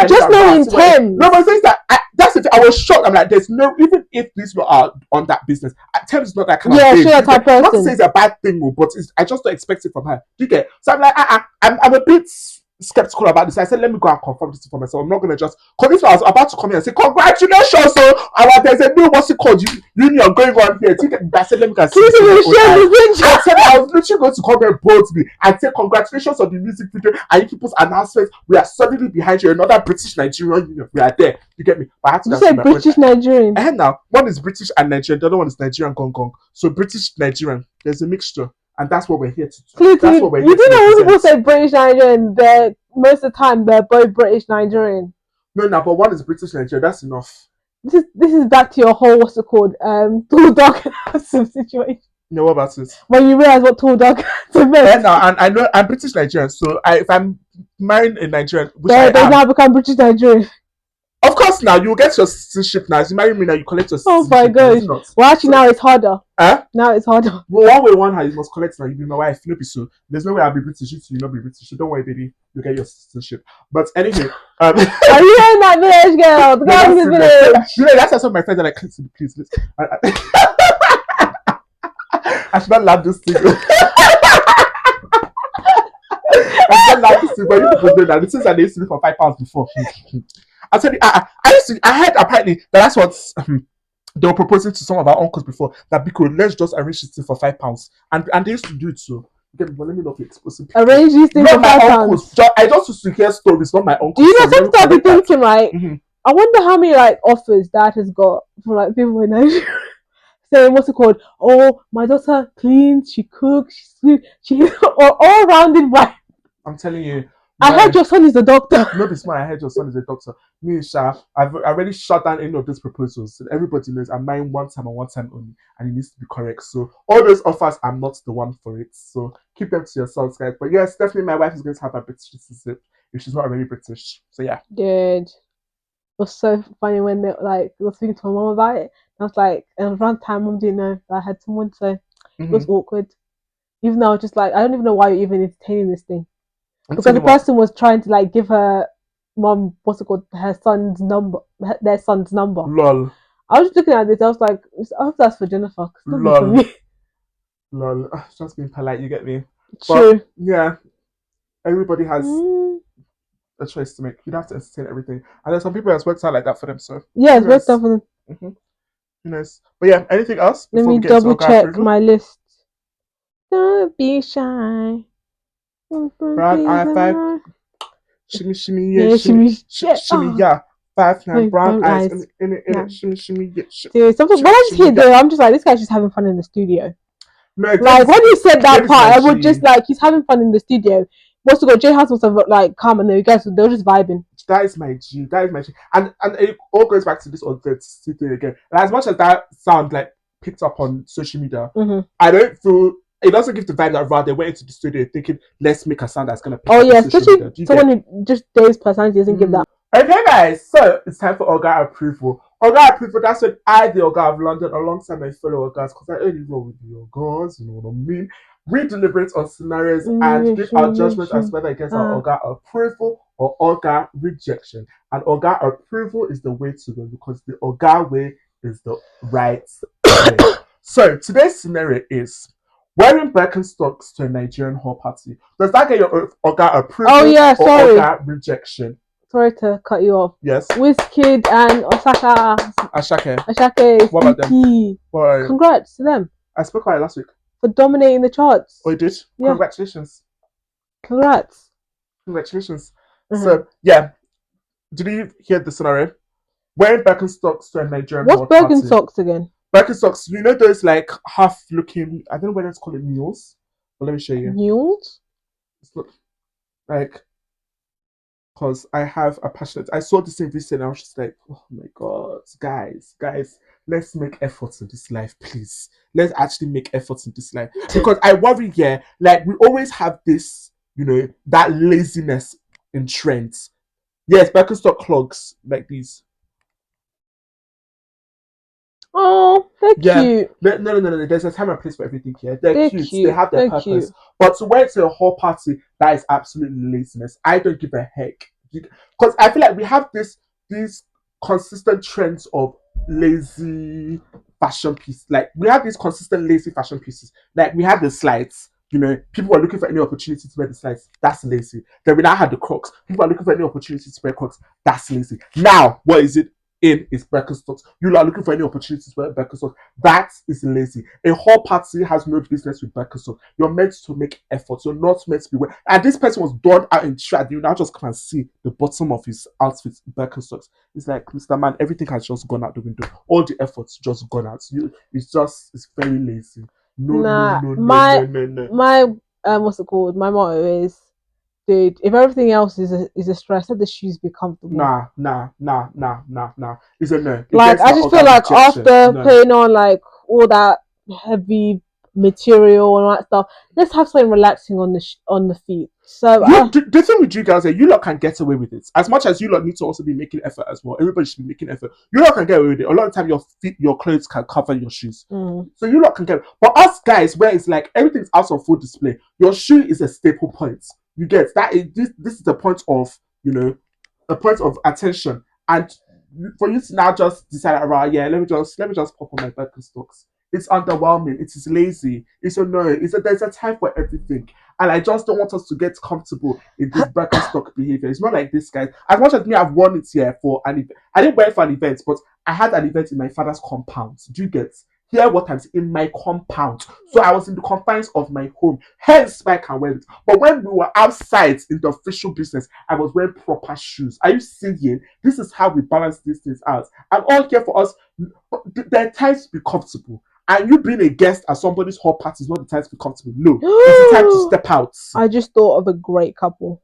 just knowing Tim. No, but saying that that's the thing. I was shocked. I'm like, there's no, even if these were on that business, Tim's not that kind of thing. Yeah, type person. Not to say it's a bad thing, but I just don't expect it from her. Do you get? So I'm like, I'm a bit skeptical about this. I said, let me go and confirm this for myself. I'm not gonna just, because if I was about to come here and say, congratulations, so there's a new union going on here. I said, let me go and see I was literally going to come here boldly and say, congratulations on the music video and you people's announcements. We are solidly behind you. Another British Nigerian union. We are there. You get me? But I had to say British Nigerian. And now one is British and Nigerian. The other one is Nigerian Gong Gong. So British Nigerian. There's a mixture. and that's what we're here to do. Clinton, that's what we're here to do. You know, people say British Nigerian. They're most of the time they're both British Nigerian. No, but one is British Nigerian. That's enough. This is back to your whole what's it called? Tall dark and handsome situation. No, what about it? When you realize what tall dark to me. Yeah, no, and I know I'm British Nigerian, so if I'm marrying a Nigerian, they now become British Nigerian. Of course, now you get your citizenship now. As you marry me now, you collect your citizenship. Oh my gosh! Well, actually, now it's harder. Now it's harder. Well, one way, one how you must collect now. You be my wife, no be so. There's no way I'll be British. You not be British. So don't worry, baby. You get your citizenship. But anyway, are you in that village, girl? The girl in the village. You know, that's what my friends are like. Please. I should not laugh this thing. I should not laugh this thing, but you people know that the things that they used to do for £5 before. I tell you, I heard apparently that's what they were proposing to some of our uncles before, that because let's just arrange this thing for £5, and they used to do it too. But let me not be exposing people. Arrange this thing for £5. I just used to hear stories, not my uncles. Do you know something I've been thinking, right? Mm-hmm. I wonder how many like offers Dad has got from like people in Nigeria saying what's it called? Oh, my daughter cleans, she cooks, she's all rounded wife. I'm telling you. I heard your son is a doctor. No, be smart. I heard your son is a doctor. Me, Sha, I've already shut down any of those proposals. So everybody knows I'm marrying one time and one time only, and it needs to be correct. So all those offers, I'm not the one for it. So keep them to yourselves, guys. But yes, definitely, my wife is going to have a British citizenship if she's not already British. So yeah. Dude, it was so funny when they were speaking to my mom about it. I was like, and around time, mom didn't know that I had someone, so it was awkward. Even though I was just like, I don't even know why you're even entertaining this thing. Because the person was trying to like give her mom, what's it called, their son's number. Lol. I was just looking at this. I was like, I hope that's for Jennifer. Lol. For me. Lol. Just being polite, you get me. True. But, yeah. Everybody has a choice to make. You don't have to entertain everything. And there's some people that's worked out like that for them. So yeah, it's worked out for them. Mm-hmm. Who knows? But yeah, anything else? Let me double check my list. Don't be shy. Brown eye 5, shimmy, yeah, shimmy, yeah. 5 9 brown eyes in it, shimmy, yeah. Dude, sometimes when I just hear though, I'm just like, this guy's just having fun in the studio. No, like when you said that part, I would just like, he's having fun in the studio. What's to go? J House must have like calm, and you guys they're just vibing. That is my G. And it all goes back to this authenticity thing again. And as much as that sound like picked up on social media, I don't feel. It doesn't give the vibe that rather they went into the studio thinking, let's make a sound that's going to pick up on social media. Someone who just Dave's personality doesn't give that. Okay, guys, so it's time for Oga Approval. Oga Approval, that's when I, the Ogaoflondon, alongside my fellow Ogas, because I only roll with the Ogas, you know what I mean? We deliberate on scenarios and give our judgment as whether it gets our Oga Approval or Oga Rejection. And Oga Approval is the way to go because the Oga way is the right way. So today's scenario is wearing Birkenstocks to a Nigerian hall party. Does that get your Oga Approval or Oga Rejection? Sorry to cut you off. Yes. Wizkid and Ashake. What about them? Why? Congrats to them. I spoke about it last week. For dominating the charts. Oh, you did? Yeah. Congratulations. Congrats. Congratulations. So, yeah. Did you hear the scenario? Wearing Birkenstocks to a Nigerian hall party. What's Birkenstocks again? Birkenstocks, you know those like half looking, I don't know whether it's called mules, but let me show you. Mules? It's not like, because I have a passionate, I saw the same video and I was just like, oh my god, guys, let's make efforts in this life, please. Let's actually make efforts in this life. Because I worry, like we always have this, you know, that laziness in trends. Yes, Birkenstock clogs like these. Oh, they're cute. No. There's a time and place for everything here. They're cute. They have their purpose. Cute. But to wear it to a whole party, that is absolutely laziness. I don't give a heck. Because I feel like we have these consistent trends of lazy fashion pieces. Like, we have these consistent lazy fashion pieces. Like, we had the slides. You know, people are looking for any opportunity to wear the slides. That's lazy. Then we now had the Crocs. People are looking for any opportunity to wear Crocs. That's lazy. Now, what is it? Is Birkenstocks. You are looking for any opportunities for Birkenstocks. That is lazy. A whole party has no business with Birkenstocks. You're meant to make efforts. You're not meant to be wearing. And this person was done out in trad. You now just come and see the bottom of his outfit, Birkenstocks. It's like, Mr. Man, everything has just gone out the window. All the efforts just gone out. It's very lazy. No. My what's it called? My motto is, dude, if everything else is a stress, let the shoes be comfortable. Nah. It's a no. Like, I just feel like after putting on like all that heavy material and all that stuff, let's have something relaxing on the feet. So the thing with you guys is you lot can get away with it. As much as you lot need to also be making effort as well. Everybody should be making effort. You lot can get away with it. A lot of time your clothes can cover your shoes. So you lot can get. But us guys, where it's like everything's out of full display, your shoe is a staple point. You get that? This is the point of, a point of attention. And for you to now just decide, right, yeah, let me just pop on my Birkenstocks. It's underwhelming. It is lazy. It's a no. There's a time for everything, and I just don't want us to get comfortable in this Birkenstock behavior. It's not like this, guys. As much as me, I've worn it here for an event. I didn't wear it for an event, but I had an event in my father's compound. Do you get? Hear what I'm saying? In my compound. So I was in the confines of my home. Hence, I can wear it. But when we were outside in the official business, I was wearing proper shoes. Are you seeing? This is how we balance these things out. I'm all here for us. There are times to be comfortable. And you being a guest at somebody's hall party is not the time to be comfortable. No. It's the time to step out. I just thought of a great couple.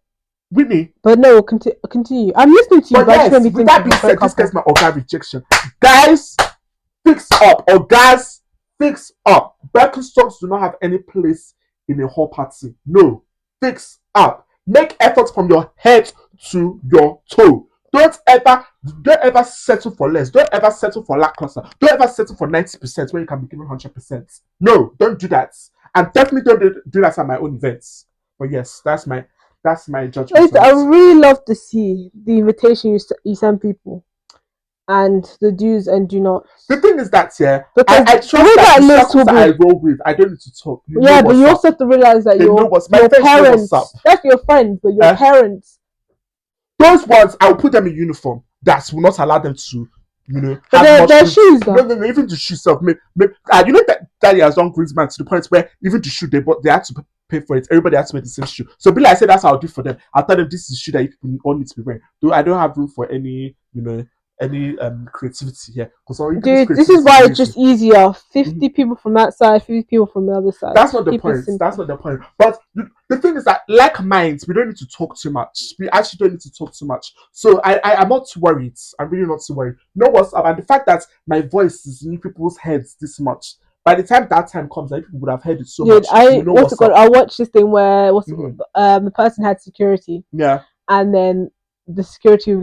Whitney. But no, continue. I'm listening to you. But yes, with that being said, this gets my Oga rejection. Guys, fix up. Ogas, fix up. Birkenstocks do not have any place in a hall party. No. Fix up. Make efforts from your head to your toe. Don't ever settle for less. Don't ever settle for lackluster. Don't ever settle for 90% when you can be given 100%. No, don't do that. And definitely don't do that at my own events. But yes, that's my judgment. I really love to see the invitation you send people and the do's and do not. The thing is that, I trust that the circles that I roll with, I don't need to talk. But you also have to realize that your parents, that's your friends, but your parents. Those ones, I'll put them in uniform. That will not allow them to, But their shoes, though. No, even the shoes stuff. That Daddy has done Griezmann to the point where even the shoe they had to pay for it. Everybody has to wear the same shoe. So, I said that's how I'll do for them. I'll tell them this is the shoe that you people all need to be wearing. Though I don't have room for any, any creativity here. Dude, this is why it's just easier. 50 people from that side, 50 people from the other side. That's not the point. That's not the point. But the thing is that, like minds, we don't need to talk too much. We actually don't need to talk too much. So I'm not too worried. I'm really not too worried. No, what's up? And the fact that my voice is in people's heads this much, by the time that time comes, people would have heard it so much. I watched this thing where the person had security. Yeah. And then the security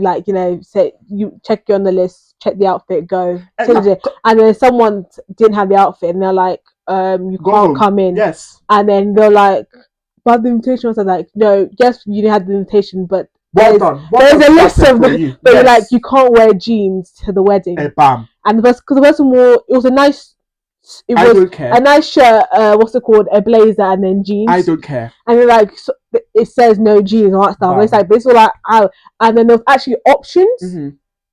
said, you check you on the list, check the outfit, go. And then someone didn't have the outfit and they're like, you can't come in. Yes. And then they're like, but the invitation was like, no, yes, you didn't have the invitation, but there's a list of them. But yes. Like, you can't wear jeans to the wedding. Bam. And because the person wore, it was a nice shirt, a blazer, and then jeans. I don't care. And then it says no jeans and all that stuff. Wow. It's like this was and then there was actually options.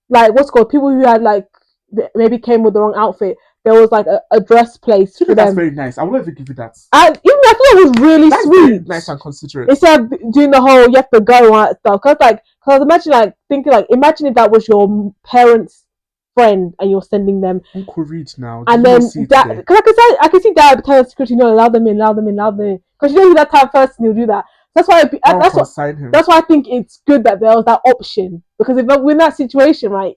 Like people who had maybe came with the wrong outfit. There was a dress place for them. That's very nice. I wouldn't even give you that. And even I thought it was really sweet. Very nice and considerate. Instead of doing the whole you have to go and all that stuff. Cause imagine imagine if that was your parents' friend and you're sending them. Uncle read now. And then that, because I can see Dad telling security, no, allow them in. Because that type of person who'll do that. That's why I think it's good that there was that option. Because if we're in that situation, right,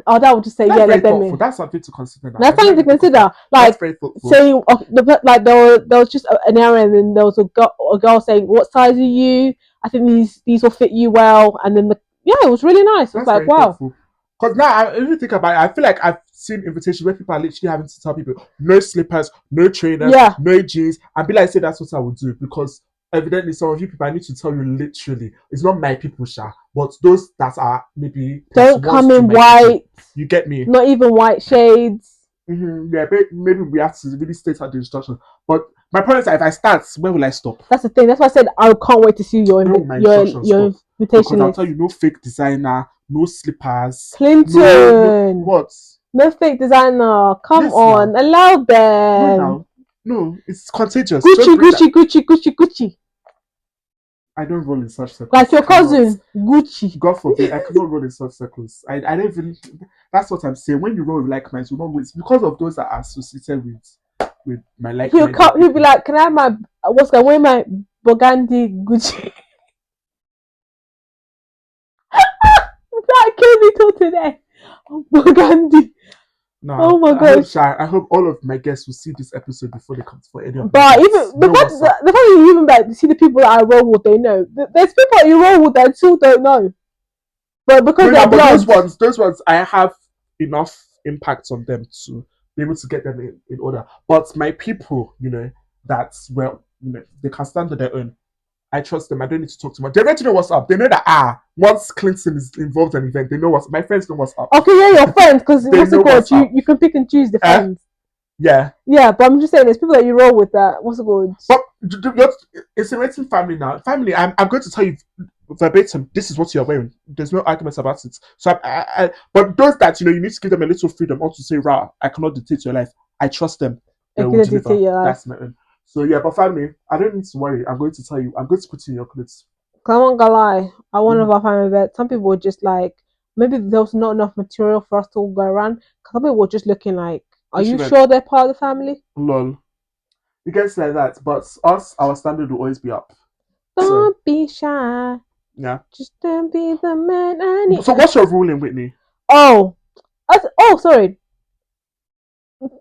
our dad would just say, let them in. That's something to consider. That's something to consider. Like saying, there was just an error, and then there was a girl saying, "What size are you? I think these will fit you well." And then it was really nice. It's like, wow. Because now, if you think about it, I feel like I've seen invitations where people are literally having to tell people no slippers, no trainers, no jeans, and be like, say that's what I would do, because evidently some of you people, I need to tell you literally, it's not my people, but those that are maybe don't come in white. You get me? Not even white shades. Yeah, maybe we have to really state out the instructions. But my point is that if I start, where will I stop? That's the thing. That's why I said I can't wait to see your invitation because I'll tell you, no fake designer, no slippers. Clinton. What? No fake designer. Come on, allow them. No, it's contagious. Gucci. I don't roll in such circles. Like your cousin, Gucci. God forbid, I cannot roll in such circles. I don't even. That's what I'm saying. When you roll with like minds, you know, it's because of those that are associated with with my like. He'll be like, "Can I have my wear my burgundy Gucci?" That killed me till today. Burgundy. No, oh my gosh! I hope all of my guests will see this episode before they come for any of. But even the fact that you even like see the people that I roll with, they know. There's people that you roll with that still don't know. But because those ones, I have enough impact on them to be able to get them in order. But my people, that's they can stand on their own. I trust them. I don't need to talk too much. They already know what's up. They know that once Clinton is involved in an event, they know my friends know what's up. Okay, yeah, your friends, because what's it called? You can pick and choose the friends. Yeah. Yeah, but I'm just saying, there's people that you roll with that. What's it called? But it's a family now. Family, I'm going to tell you verbatim. This is what you're wearing. There's no arguments about it. So, but those that you need to give them a little freedom, also to say, "Rah, I cannot dictate your life." I trust them. They will deliver. That's my own. So yeah, but family, I don't need to worry. I'm going to tell you. I'm going to put in your clothes. I'm not gonna lie. I want to have family event. Some people were just like, maybe there was not enough material for us to all go around. Some people were just looking like, are you sure they're part of the family? Lol. It gets like that, but us, our standard will always be up. Don't be shy. Yeah. Just don't be the man I need. So what's your ruling, Whitney? Sorry.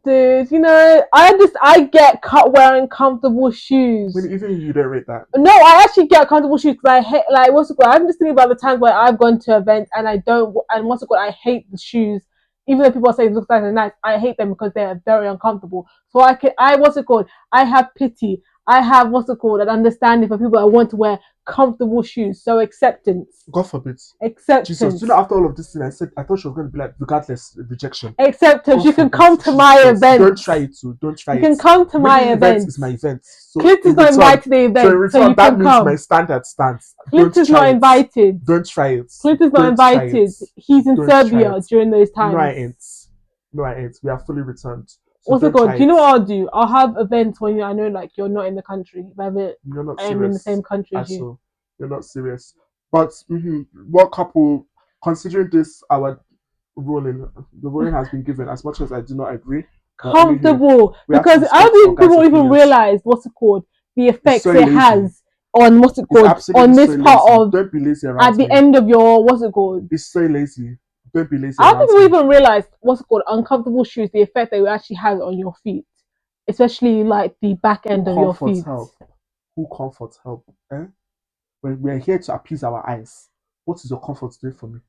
Dude, I get cut wearing comfortable shoes. Even you don't rate that. No, I actually get comfortable shoes because I hate, like, what's it called? I'm just thinking about the times where I've gone to events and I don't, and what's it called? I hate the shoes. Even though people are saying it looks nice and nice, I hate them because they're very uncomfortable. So I have pity. I have, an understanding for people that want to wear comfortable shoes. So acceptance. God forbid. Acceptance. Jesus, after all of this thing I said, I thought she was going to be like, regardless, rejection. Acceptance. You can come to my event. Don't try it too. Don't try it. You can come to my event. It's my event. So Clinton's not invited to the event. So in return, that means my standard stands. Clinton's not invited. Don't try it. Clinton's not invited. He's in Serbia during those times. No, I ain't. We are fully returned. So what's it called? Do you know what I'll do? I'll have events when I know like you're not in the country. You're not serious. I'm in the same country as you. You're not serious. But what couple, considering this, the ruling has been given, as much as I do not agree. Comfortable. Because I don't think people even realize the effects it has on on this part of. Don't be lazy around at the end of your It's so lazy. Don't be lazy. I don't think people even realize uncomfortable shoes, the effect that it actually has on your feet, especially like the back end of your feet. Who comforts help? We're here to appease our eyes. What is your comfort doing for me?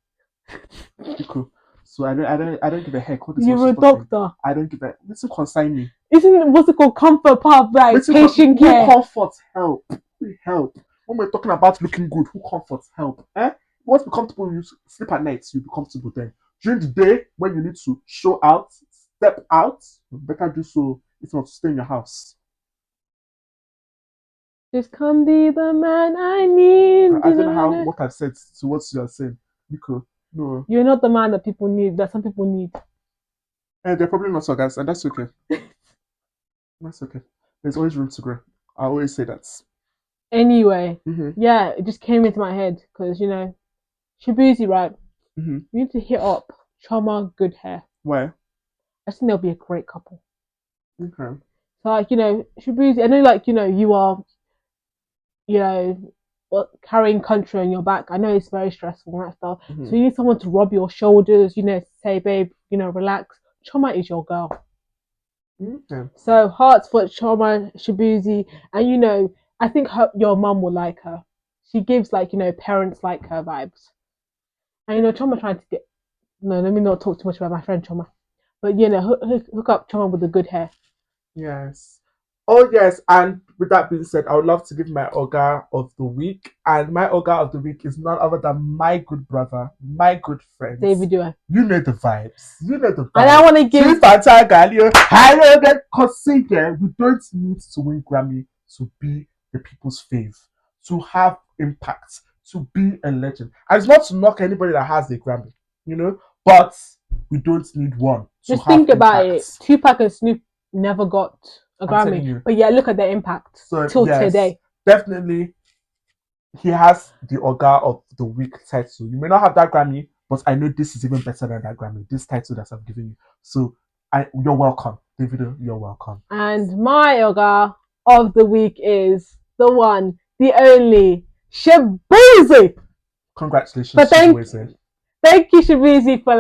Cool. So I don't give a heck. You're a doctor. I don't give a. Listen, consign me. Isn't comfort part of like patient care? Who comforts help? Who help? When we're talking about looking good, who comforts help? Once be comfortable, you sleep at night, you'll be comfortable then. During the day, when you need to show out, step out, you better do so if not to stay in your house. Just come be the man I need. I don't know what I've said to what you are saying. Because no. You're not the man that people need, that some people need. And they're probably not so, guys, and that's okay. That's okay. There's always room to grow. I always say that. Anyway, yeah, it just came into my head because Shabuzi, right? You need to hit up Choma Good Hair. Why? I think they'll be a great couple. Okay. So Shabuzi, I know you are, carrying country on your back. I know it's very stressful and that stuff. So you need someone to rub your shoulders, say, babe, relax. Choma is your girl. Okay. So hearts for Choma, Shabuzi, and I think your mum will like her. She gives parents like her vibes. And Choma trying to get. No, let me not talk too much about my friend Choma. But hook up Choma with the good hair. Yes. Oh yes, and with that being said, I would love to give my Oga of the week, and my Oga of the week is none other than my good brother, my good friend, Davido. You know the vibes. And I want to give. We don't need to win Grammy to be the people's fave, to have impact, to be a legend. And it's not to knock anybody that has a Grammy, but we don't need one. Just think about it. Tupac and Snoop never got a Grammy, but yeah, look at their impact till today. Definitely, he has the Oga of the week title. You may not have that Grammy, but I know this is even better than that Grammy. This title that I'm giving you. So You're welcome. Davido, you're welcome. And my Oga of the week is the one, the only, Shabuzi. Congratulations, Shabuzi. Thank you, Shabuzi, for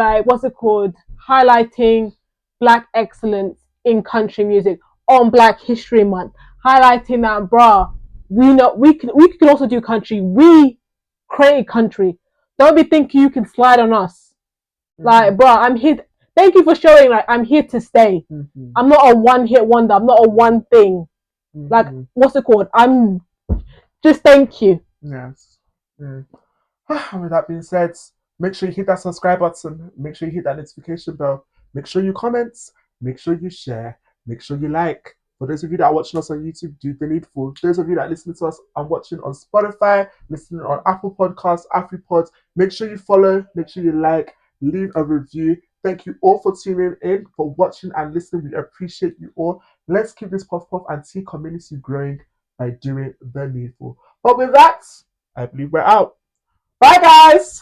highlighting Black excellence in country music on Black History Month. Highlighting that, bruh, we can also do country. We create country. Don't be thinking you can slide on us. Like, bruh, I'm here. Thank you for showing, I'm here to stay. I'm not a one-hit wonder. I'm not a one thing. I'm just thank you. Yes. And with that being said, make sure you hit that subscribe button. Make sure you hit that notification bell. Make sure you comment. Make sure you share. Make sure you like. For those of you that are watching us on YouTube, do the needful. Those of you that listen to us and watching on Spotify, listening on Apple Podcasts, AfriPods, make sure you follow. Make sure you like. Leave a review. Thank you all for tuning in, for watching and listening. We appreciate you all. Let's keep this Puff Puff and Tea community growing by doing the needful. But with that, I believe we're out. Bye, guys!